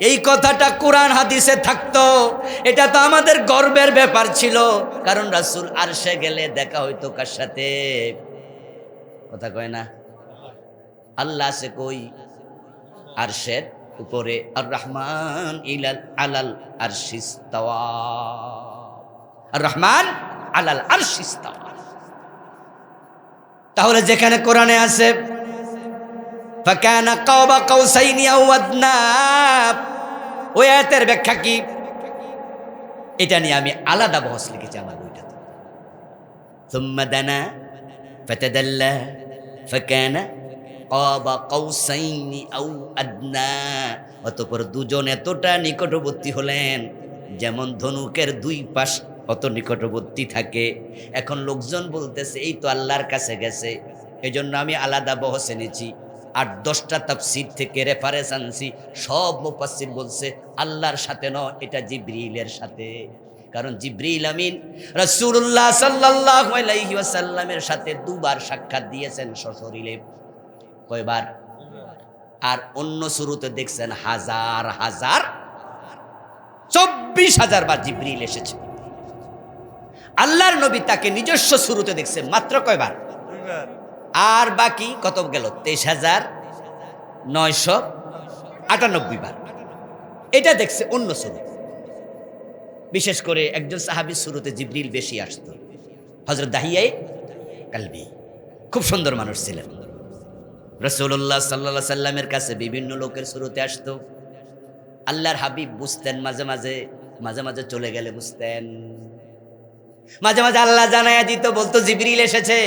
এই কথাটা কোরআন হাদিসে থাকতো, এটা তো আমাদের গর্বের ব্যাপার ছিল। কারণ রাসূল আরশে গেলে দেখা হইতো কার সাথে? কথা কয় না? আল্লাহ আছে কই? আরশের উপরে। আর রহমান আলাল আরশিস্তাওয়া, আর রহমান আলাল আরশিস্তাওয়া। তাহলে যেখানে কোরআনে আছে ফাকানা কাবা কাউসাইনি আও আদনা, ওই আয়াতের ব্যাখ্যা কি? এটা নিয়ে আমি আলাদা বহস লিখেছি আমার বইটাতে। সুম্মা দানা ফাতাদাল্লা ফাকানা কাবা কাউসাইনি আও আদনা, অতঃপর দুজন এতটা নিকটবর্তী হলেন যেমন ধনুকের 2 পাশ অত নিকটবর্তী থাকে। এখন লোকজন বলতেছে এই তো আল্লাহর কাছে গেছে, এজন্য আমি আলাদা বহস এনেছি। 8-10টা তাফসীর থেকে রেফারেন্স আনছি, সব মুফাসসির বলছে আল্লাহর সাথে নয়, এটা জিবরিলের সাথে। কারণ জিবরিল আমিন রাসূলুল্লাহ সাল্লাল্লাহু আলাইহি ওয়াসাল্লামের সাথে 2 বার সাক্ষাৎ দিয়েছেন সশরীরে। কয়বার? আর অন্য শুরুতে দেখছেন হাজার হাজার 24,000 বার জিবরিল এসেছে। আল্লাহর নবী তাকে নিজস্ব শুরুতে দেখছে মাত্র কয়বার? আর বাকি কত গেল? 23,998 বার। এটা দেখছে অন্য শুরু। বিশেষ করে একজন সাহাবীর শুরুতে জিবরিল বেশি আসতো, হযরত দাহিয়ায়ে কালবি, খুব সুন্দর মানুষ ছিলেন। রাসূলুল্লাহ সাল্লাল্লাহু আলাইহি সাল্লামের কাছে বিভিন্ন লোকের শুরুতে আসতো। আল্লাহর হাবিব বুঝতেন, মাঝে মাঝে চলে গেলে বুঝতেন, মাঝে মাঝে আল্লাহ জানায়া দিত, বলতো জিবরিল এসেছে।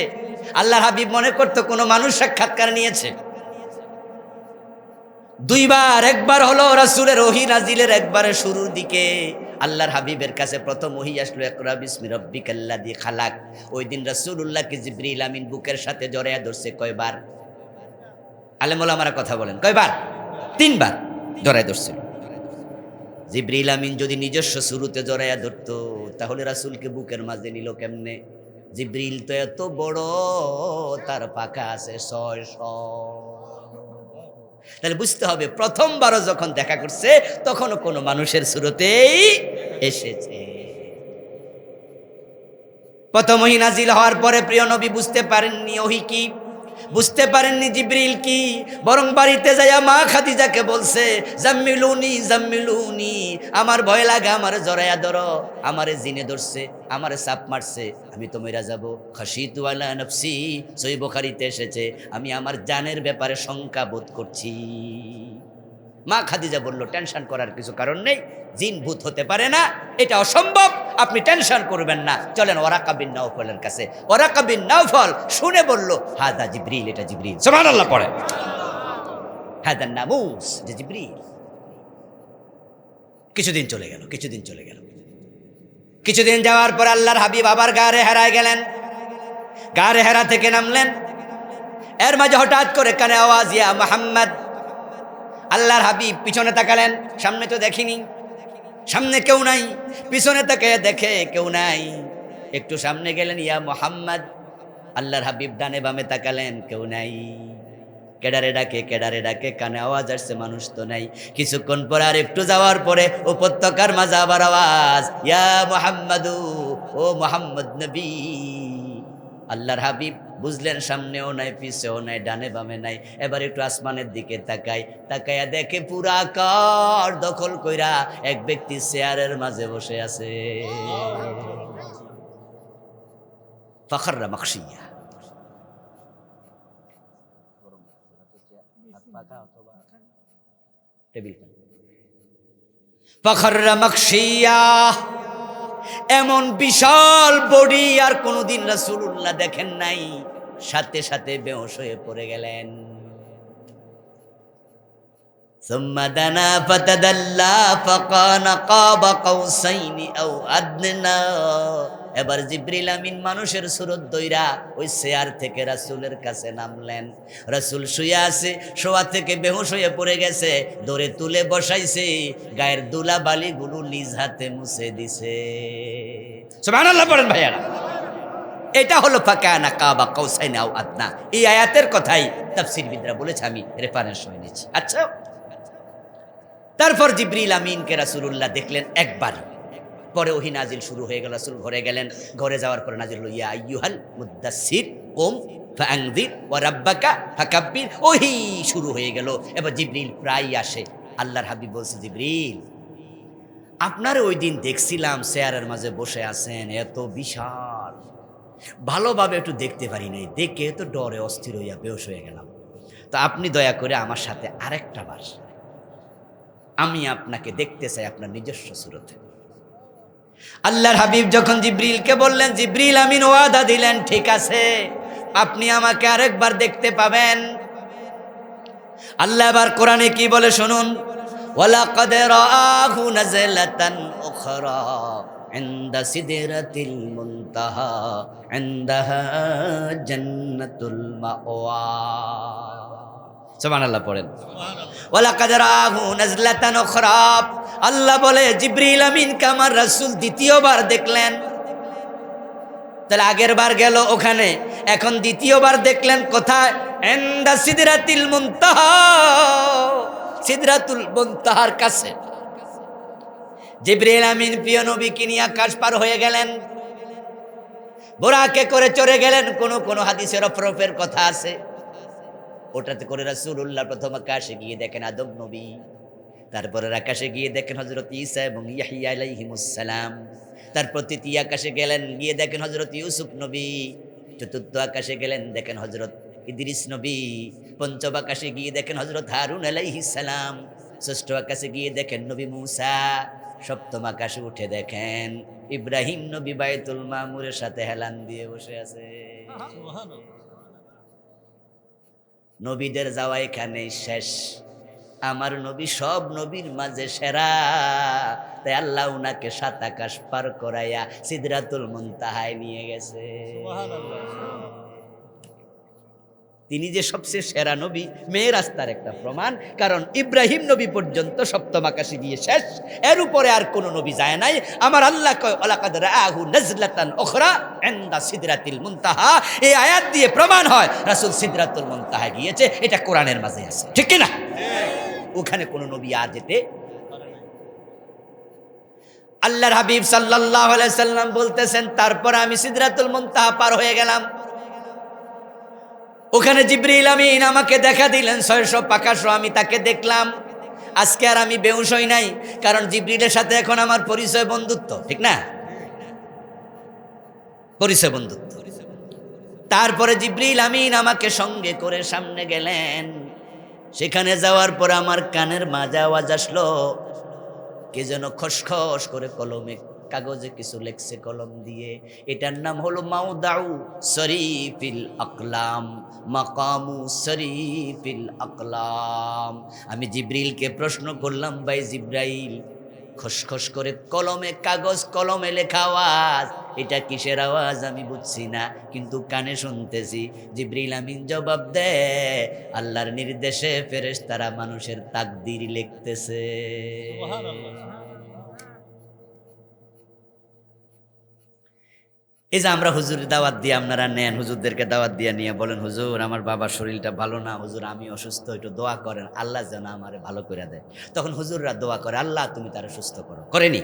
আল্লাহর হাবিব মনে করতো কোনো মানুষ সাক্ষাৎকার নিয়েছে। দুইবার, একবার হলো রাসূলের ওহী নাজিলের একবারে শুরুর দিকে আল্লাহর হাবিবের কাছে প্রথম ওহী আসলো, ইকরা বিসমি রাব্বিকাল্লাযী খালাক। ওই দিন রাসূলুল্লাহকে জিবরিল আমিন বুকের সাথে জড়ায়া ধরছে। কয়বার? আলেম ওলামারা কথা বলেন, কয়বার? 3 বার জড়ায়া ধরছিল। জিবরিল আমিন যদি নিজস্ব শুরুতে জড়ায়া ধরতো তাহলে রাসূলকে বুকের মাঝে নিল কেমনে? জিবরিল তো এত বড়, তার পাকা আছে 600। তাহলে বুঝতে হবে প্রথমবারও যখন দেখা করছে তখনও কোনো মানুষের শুরুতেই এসেছে। প্রথম ওহী নাজিল হওয়ার পরে প্রিয় নবী বুঝতে পারেননি ওহী কি, বুঝতে পারেননি জিবরিল কি, বরং বাড়িতে যাইয়া মা খাদিজাকে বলছে, জাম্মিলুনি জাম্মিলুনি, আমার ভয় লাগে, আমারে জড়ায়া ধরো, আমারে জিনে ধরছে, আমারে সাপ মারছে, আমি তো মইরা যাব। খাশিতু আলা নফসি, সহিহ বুখারীতে এসেছে, আমি আমার জানের ব্যাপারে শঙ্কা বোধ করছি। মা খাদিজা বলল, টেনশন করার কিছু কারণ নেই, জিন ভূত হতে পারে না, এটা অসম্ভব, আপনি টেনশন করবেন না, চলেন ওয়ারাকা বিন নাওফলের কাছে। ওয়ারাকা বিন নাওফল শুনে বলল, হাদা জিবরিল, এটা জিবরিল। সুবহানাল্লাহ পড়ে, হাদা নামুস, যে জিবরিল। কিছুদিন চলে গেল। কিছুদিন যাওয়ার পর আল্লাহর হাবিব আবার গারে হেরায় গেলেন। গারে হেরা থেকে নামলেন, এর মাঝে হঠাৎ করে কানে আওয়াজ, ইয়া মুহাম্মদ। আল্লাহর হাবিব পিছনে তাকালেন, সামনে তো দেখিনি, সামনে কেউ নাই। পিছনে তাকিয়ে দেখে কেউ নাই। একটু সামনে গেলেন, ইয়া মুহাম্মদ। আল্লাহর হাবিব ডানে বামে তাকালেন, কেউ নাই। কেডারে ডাকে, কানে আওয়াজ আসছে, মানুষ তো নাই। কিছুক্ষণ পর আর একটু যাওয়ার পরে উপত্যকার মাঝে আবার আওয়াজ, ইয়া মুহাম্মাদু, ও মুহাম্মদ নবী। আল্লাহর হাবিব বুঝলেন সামনেও নাই, পিছেও নাই, ডানে বামে নাই। এবার একটু আসমানের দিকে তাকায়া দেখে পুরা আকাশ দখল কইরা এক ব্যক্তি চেয়ারের মাঝে বসে আছে। ফাখররা মাখশিয়া, ফাখররা মাখশিয়া, এমন বিশাল বডি আর কোনদিন রাসূলুল্লাহ দেখেন নাই। সাথে সাথে বেহুশ হয়ে পড়ে গেলেন। সুম্মা দানা ফাতাদাল্লা ফাকানা কাবা কাউসাইনি আও আদনা। এবার জিবরিল আমিন মানুষের সুরত দইরা ওই চেয়ার থেকে রাসূলের কাছে নামলেন। রাসূল শুয়ে আছে, শোয়া থেকে বেহুশ হয়ে পড়ে গেছে, দৌড়ে তুলে বসাইছে, গায়ের দুলা বালিগুলো নিজ হাতে মুছে দিছে। সুবহানাল্লাহ পড়েন ভাইয়ারা। এটা হলো ফাকানা কাবা কাউসাইনি আও আদনা। এই আয়াতের কথাই তাফসীরবিদরা বলেছে, আমি রেফারেন্স হয়ে নিয়েছি। আচ্ছা, তারপর জিবরিল আমিনকে রাসূলুল্লাহ দেখলেন একবার, পরে ওহী নাজিল শুরু হয়ে গেল। রাসূল ঘরে গেলেন, ঘরে যাওয়ার পরে নাজিল হলো, ইয়া আইয়ুহাল মুদ্দাসসির কুম ফাআনযির ওয়া রাব্বাকা ফাকাব্বির। ওহী শুরু হয়ে গেল। এবার জিবরিল প্রায় আসে। আল্লাহর হাবিব বলছে, জিবরিল, আপনার ওই দিন দেখছিলাম চেয়ারের মাঝে বসে আছেন, এত বিশাল, ভালোভাবে একটু দেখতে পারি নাই, দেখে তো ডরে অস্থির হইয়া বেহুশ হয়ে গেলাম। তো আপনি দয়া করে আমার সাথে আরেকটা বার, আমি আপনাকে দেখতে চাই আপনার নিজস্ব সুরতে। আল্লাহর হাবিব যখন জিবরিলকে বললেন, জিবরিল আমিন ওয়াদা দিলেন, ঠিক আছে, আপনি আমাকে আরেকবার দেখতে পাবেন। আল্লাহ এবার কোরআনে কি বলে শুনুন, ওয়ালাকাদ রাআহু নাযলাতান উখরা ইনদা সিদরাতিল মুনতাহা ইনদাহা জান্নাতুল মাওয়া। সুবহানাল্লাহ পড়েন। ওয়ালাকাদ রাআহু নাযলাতান উখরা। আল্লাহ বলে, জিবরিল আমিনকে আমার রাসূল দ্বিতীয়বার দেখলেন। তাহলে আগের বার গেল ওখানে, এখন দ্বিতীয়বার দেখলেন কোথায়? ইনদা সিদরাতিল মুনতাহা, সিদরাতুল মুনতাহার কাছে। জিবরিল আমিন প্রিয় নবীকে নিয়ে আকাশ পার হয়ে গেলেন। বোরাকে করে চড়ে গেলেন। কোন কোন হাদিসের অফরফের কথা আছে, ওটাতে করে রাসূলুল্লাহ প্রথম আকাশে গিয়ে দেখেন আদম নবী, তারপরে আকাশে গিয়ে দেখেন হযরত ঈসা এবং ইয়াহইয়া আলাইহিমুস সালাম, তারপর তৃতীয় আকাশে গেলেন, গিয়ে দেখেন হযরত ইউসুফ নবী, চতুর্থ আকাশে গেলেন দেখেন হযরত ইদ্রিস নবী, পঞ্চম আকাশে গিয়ে দেখেন হযরত হারুন আলাইহিস সালাম, ষষ্ঠ আকাশে গিয়ে দেখেন নবী মূসা, সপ্তম আকাশে উঠে দেখেন ইব্রাহিম নবী বাইতুল মামুরের সাথে হেলান দিয়ে বসে আছে। নবীদের যাওয়া এখানেই শেষ। আমার নবী সব নবীর মাঝে সেরা, তাই আল্লাহ উনাকে সাত আকাশ পার করাইয়া সিদরাতুল মুনতাহায় নিয়ে গেছে। তিনি যে সবচেয়ে সেরা নবী, মেয়ের রাস্তার একটা প্রমাণ। কারণ ইব্রাহিম নবী পর্যন্ত সপ্তম আকাশে গিয়ে শেষ, এর উপরে আর কোন নবী যায় নাই। আমার আল্লাহ কয় ওয়ালাকাদ রাআহু নাজলাতান উখরা ইনদা সিদরাতিল মুনতাহা, এই আয়াত দিয়ে প্রমাণ হয় রাসূল সিদরাতুল মুনতাহা গিয়েছে। এটা কোরআনের মাঝে আছে, ঠিক কি না? ওখানে কোন নবী আর যেতে। আল্লাহর হাবিব সাল্লাল্লাহু আলাইহি সাল্লাম বলতেছেন, তারপর আমি সিদরাতুল মুনতাহা পার হয়ে গেলাম। ওখানে জিবরিল আমিন আমাকে দেখা দিলেন 600 পাখাসহ, আমি তাকে দেখলাম। আজকে আর আমি বেহুশ হই নাই, কারণ জিবরিলের সাথে এখন আমার পরিচয় বন্ধুত্ব, ঠিক না? পরিচয় বন্ধুত্ব। তারপরে জিবরিল আমিন আমাকে সঙ্গে করে সামনে গেলেন। সেখানে যাওয়ার পর আমার কানের মাঝে আওয়াজ আসলো, কে যেন খসখস করে কলমে কাগজে কিছু লেখছে কলম দিয়ে। এটার নাম হলো মাউদাউ শরীফিল আকলাম, মাকামু শরীফিল আকলাম। আমি জিবরিলকে প্রশ্ন করলাম, ভাই জিব্রাইল, খসখস করে কলমে কাগজ, কলমে লেখা আওয়াজ, এটা কিসের আওয়াজ আমি বুঝছি না, কিন্তু কানে শুনতেছি। জিবরিল আমিন জবাব দেয়, আল্লাহর নির্দেশে ফেরেশতারা মানুষের তাকদীর লিখতেছে। এই যে আমরা হুজুরের দাওয়াত দিয়ে, আপনারা নেন, হুজুরদেরকে দাওয়াত দিয়ে নিয়ে বলেন, হুজুর আমার বাবার শরীরটা ভালো না, হুজুর আমি অসুস্থ, একটু দোয়া করেন, আল্লাহ যেন আমারে ভালো করে দেয়। তখন হুজুররা দোয়া করে, আল্লাহ তুমি তারা সুস্থ করো, করেনি?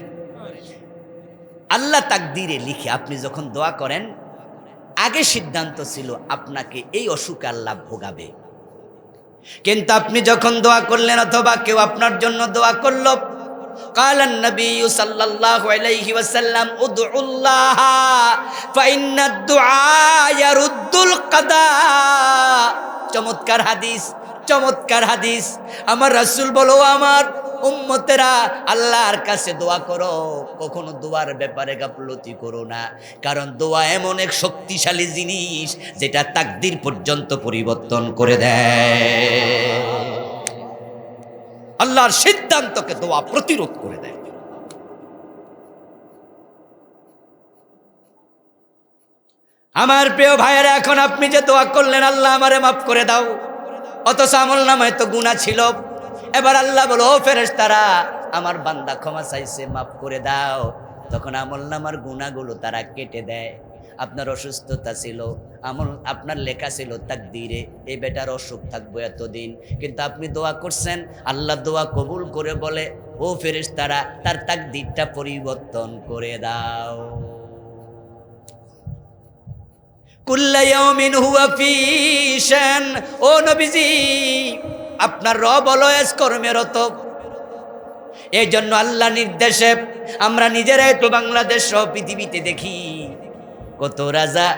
আল্লাহ তাকদীরে লিখে আপনি যখন দোয়া করেন, আগে সিদ্ধান্ত ছিল আপনাকে এই অসুখ আল্লাহ ভোগাবে, কিন্তু আপনি যখন দোয়া করলেন অথবা কেউ আপনার জন্য দোয়া করলো, قال النبي صلى الله عليه وسلم ادعوا الله فإن الدعاء يرد القضاء। চমৎকার হাদিস, চমৎকার হাদিস। আমার রাসূল বলো, আমার উম্মতেরা আল্লাহর কাছে দোয়া করো, কখনো দোয়ার ব্যাপারে গাফলতি করো না, কারণ দোয়া এমন এক শক্তিশালী জিনিস যেটা তাকদীর পর্যন্ত পরিবর্তন করে দেয়। আল্লাহর সিদ্ধান্তকে দোয়া প্রতিরোধ করে দেয়। আমার প্রিয় ভাইয়েরা, এখন আপনি যে দোয়া করলেন আল্লাহ আমারে মাফ করে দাও, অথচ আমল নামায় তো গুনাহ ছিল। এবার আল্লাহ বলো, ও ফেরেশতারা, আমার বান্দা ক্ষমা চাইছে, মাফ করে দাও। তখন আমল নামার গুনাহগুলো তারা কেটে দেয়। আপনার অসুস্থতা ছিল, আমল আপনার লেখা ছিল তাকদীরে এই বেটার অসুখ থাকবো এতদিন, কিন্তু আপনি দোয়া করছেন, আল্লাহ দোয়া কবুল করে বলে, ও ফেরেশতারা, তার তাকদীরটা পরিবর্তন করে দাও। কুল্লা ইয়াউমিন হুয়া ফী শান। ও নবীজি, আপনার রব অলওয়েজ কর্মরত। এই জন্য আল্লাহ নির্দেশে আমরা নিজেরাই তো বাংলাদেশ সহ পৃথিবীতে দেখি কত রাজা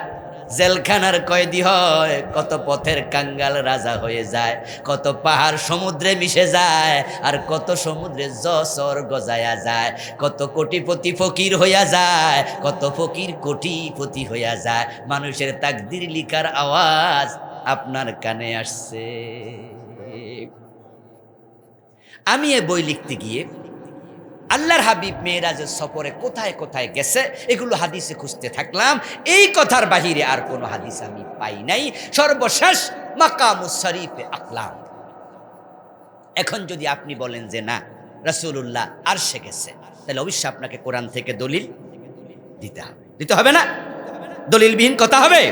জেলখানার কয়েদি হয়, কত পথের কাঙ্গাল রাজা হয়ে যায়, কত পাহাড় সমুদ্রে মিশে যায়, আর কত সমুদ্রে জসর গজায়া যায়, কত কোটিপতি ফকির হইয়া যায়, কত ফকির কোটিপতি হইয়া যায়। মানুষের তাকদীর লিখার আওয়াজ আপনার কানে আসছে। আমি এ বই লিখতে গিয়ে আল্লাহর হাবিব মেরাজের সফরে কোথায় কোথায় গেছে এগুলো হাদিসে খুঁজতে থাকলাম। এই কথার বাহিরে আর কোনো হাদিস আমি পাই নাই। সর্বশেষ মাকামুস শরীফে আকলাম। এখন যদি আপনি বলেন যে না, রাসূলুল্লাহ আরশে গেছে, তাহলে অবশ্যই আপনাকে কোরআন থেকে দলিল দিতে হবে। দিতে হবে না? দলিলবিহীন কথা হবে?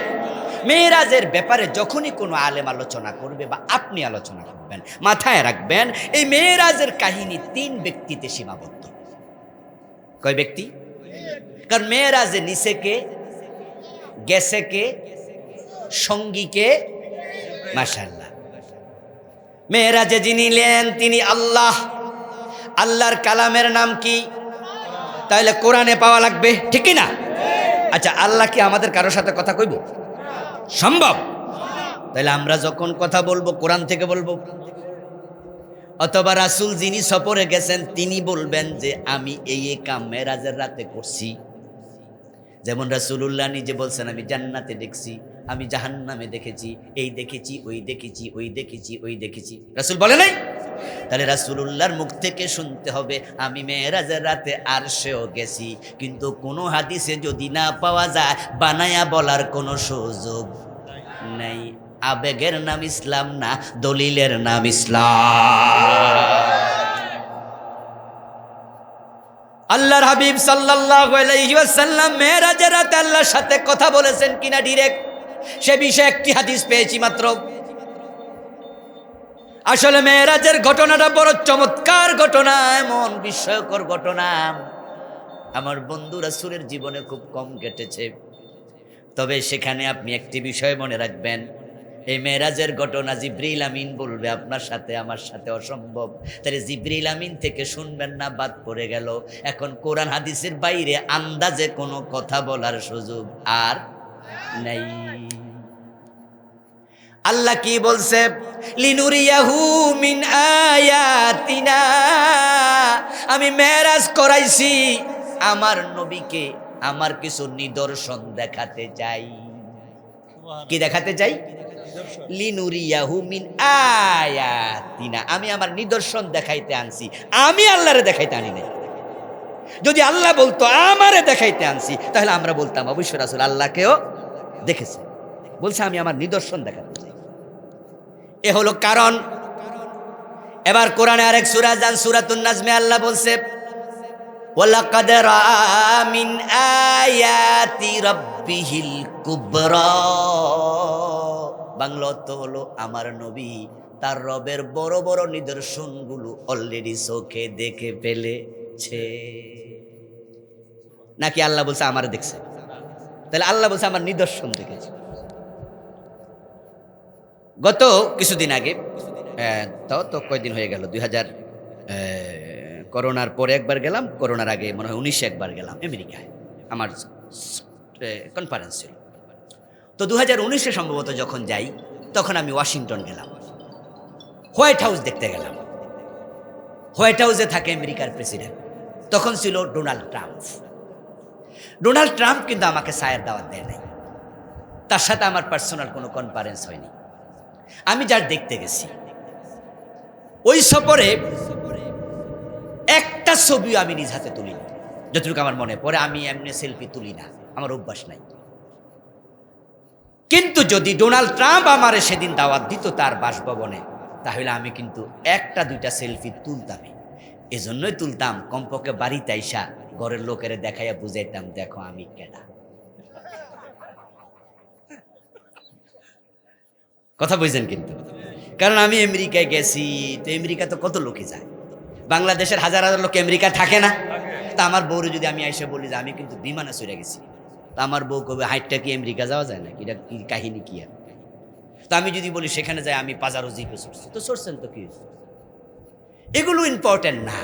মেরাজের ব্যাপারে যখনই কোনো আলেম আলোচনা করবে বা আপনি আলোচনা করবেন, মাথায় রাখবেন এই মেরাজের কাহিনী 3 ব্যক্তিতে সীমাবদ্ধ। কয় ব্যক্তি? কারণ মেরাজে নিচে কে? গেছে কে? সঙ্গী কে? মাশাআল্লাহ। মেরাজে যিনি নিলেন তিনি আল্লাহ। আল্লাহর কালামের নাম কি? তাহলে কোরআনে পাওয়া লাগবে, ঠিক কি না? আচ্ছা, আল্লাহ কি আমাদের কারোর সাথে কথা কইব? সম্ভব? তাহলে আমরা যখন কথা বলবো কোরআন থেকে বলবো, অথবা রাসূল যিনি সফরে গেছেন তিনি বলবেন যে আমি এই কাম মেরাজের রাতে করছি। যেমন রাসূলুল্লাহ নিজে বলছেন আমি জান্নাতে দেখছি, আমি জাহান্নামে দেখেছি, এই দেখেছি, ওই দেখেছি, ওই দেখেছি, ওই দেখেছি। রাসূল বলে নাই? তাহলে রাসূলুল্লাহর মুখ থেকে শুনতে হবে আমি মেরাজের রাতে আরশেও গেছি, কিন্তু কোনো হাদিসে যদি না পাওয়া যায় বানায়া বলার কোনো সুযোগ নাই। আবেগের নাম ইসলাম না, দলিলের নাম ইসলাম। আল্লাহর হাবিব সাল্লাল্লাহু আলাইহি ওয়াসাল্লাম মেরাজের রাতে আল্লাহর সাথে কথা বলেছেন কিনা ডিরেক্ট সে বিষয়ে একটি হাদিস পেয়েছি মাত্র। আসলে মেরাজের ঘটনাটা বড় চমৎকার ঘটনা, এমন বিস্ময়কর ঘটনা আমার বন্ধু রাসূলের জীবনে খুব কম ঘটেছে। তবে সেখানে আপনি একটি বিষয় মনে রাখবেন, এই মেরাজের ঘটনা জিবরিল আমিন বলবে আপনার সাথে আমার সাথে অসম্ভব। তাহলে জিবরিল আমিন থেকে শুনবেন না, বাদ পড়ে গেল। এখন কোরআন হাদিসের বাইরে আন্দাজে কোনো কথা বলার সুযোগ আর নাই। আল্লাহ কি বলছে? লিনুরিয়াহু মিন আয়াতিনা, আমি মেরাজ করাইছি আমার নবীকে, আমার কিছু নিদর্শন দেখাতে চাই। কি দেখাতে চাই? লিনুরিয়াহু মিন আয়াতিনা, আমি আমার নিদর্শন দেখাইতে আনছি, আমি আল্লাহরে দেখাইতে আনি নাই। যদি আল্লাহ বলতো আমারে দেখাইতে আনছি তাহলে আমরা বলতাম অবশ্যই রাসূল আল্লাহকেও দেখেছে। বলছে আমি আমার নিদর্শন দেখাতে চাই, এ হলো কারণ। এবার কোরআনে আরেক সূরা যান, সূরাতুন নাজমে আল্লাহ বলছে ওয়ালাকাদ রাআ মিন আয়াতি রাব্বিহিল কুবরা। বাংলা অর্থ হলো আমার নবী তার রবের বড় বড় নিদর্শনগুলো অলরেডি চোখে দেখে ফেলেছে। নাকি আল্লাহ বলছে আমার দেখছে? তাহলে আল্লাহ বলছে আমার নিদর্শন দেখেছে। গত কিছুদিন আগে, তো কয়দিন হয়ে গেল, 2000 করোনার পরে একবার গেলাম, করোনার আগে মনে হয় 19 একবার গেলাম আমেরিকায়, আমার কনফারেন্স ছিল। তো 2019-এ সম্ভবত যখন যাই তখন আমি ওয়াশিংটন গেলাম, হোয়াইট হাউস দেখতে গেলাম। হোয়াইট হাউসে থাকে আমেরিকার প্রেসিডেন্ট, তখন ছিল ডোনাল্ড ট্রাম্প। ডোনাল্ড ট্রাম্প কিন্তু আমাকে চায়ের দাওয়াত দেয় নাই, তার সাথে আমার পার্সোনাল কোনো কনফারেন্স হয়নি। আমি যার দেখতে গেছি, ওই সফরে একটা ছবিও আমি নিজ হাতে তুলি না, যতটুকু আমার মনে পড়ে। আমি এমনি সেলফি তুলি না, আমার অভ্যাস নাই। কিন্তু যদি ডোনাল্ড ট্রাম্প আমারে সেদিন দাওয়াত দিত তার বাসভবনে, তাহলে আমি কিন্তু একটা দুইটা সেলফি তুলতামই। এজন্যই তুলতাম, কমপক্ষে বাড়িতে আইসা ঘরের লোকের দেখাইয়া বুঝাইতাম দেখো আমি কেডা। কথা বুঝছেন? কিন্তু কারণ আমি আমেরিকায় গেছি, তো আমেরিকা তো কত লোকে যায়, বাংলাদেশের হাজার হাজার লোক আমেরিকা থাকে না? তা আমার বউরে যদি আমি এসে বলি যে আমি কিন্তু বিমানে চড়ে গেছি, তা আমার বউ কবে হাইটটা কি আমেরিকা যাওয়া যায় না? এটা কি কাহিনী কি? আর তো আমি যদি বলি সেখানে যাই আমি পাজারো জিপে চড়ছি, তো চড়ছেন তো কি, এগুলো ইম্পর্টেন্ট না।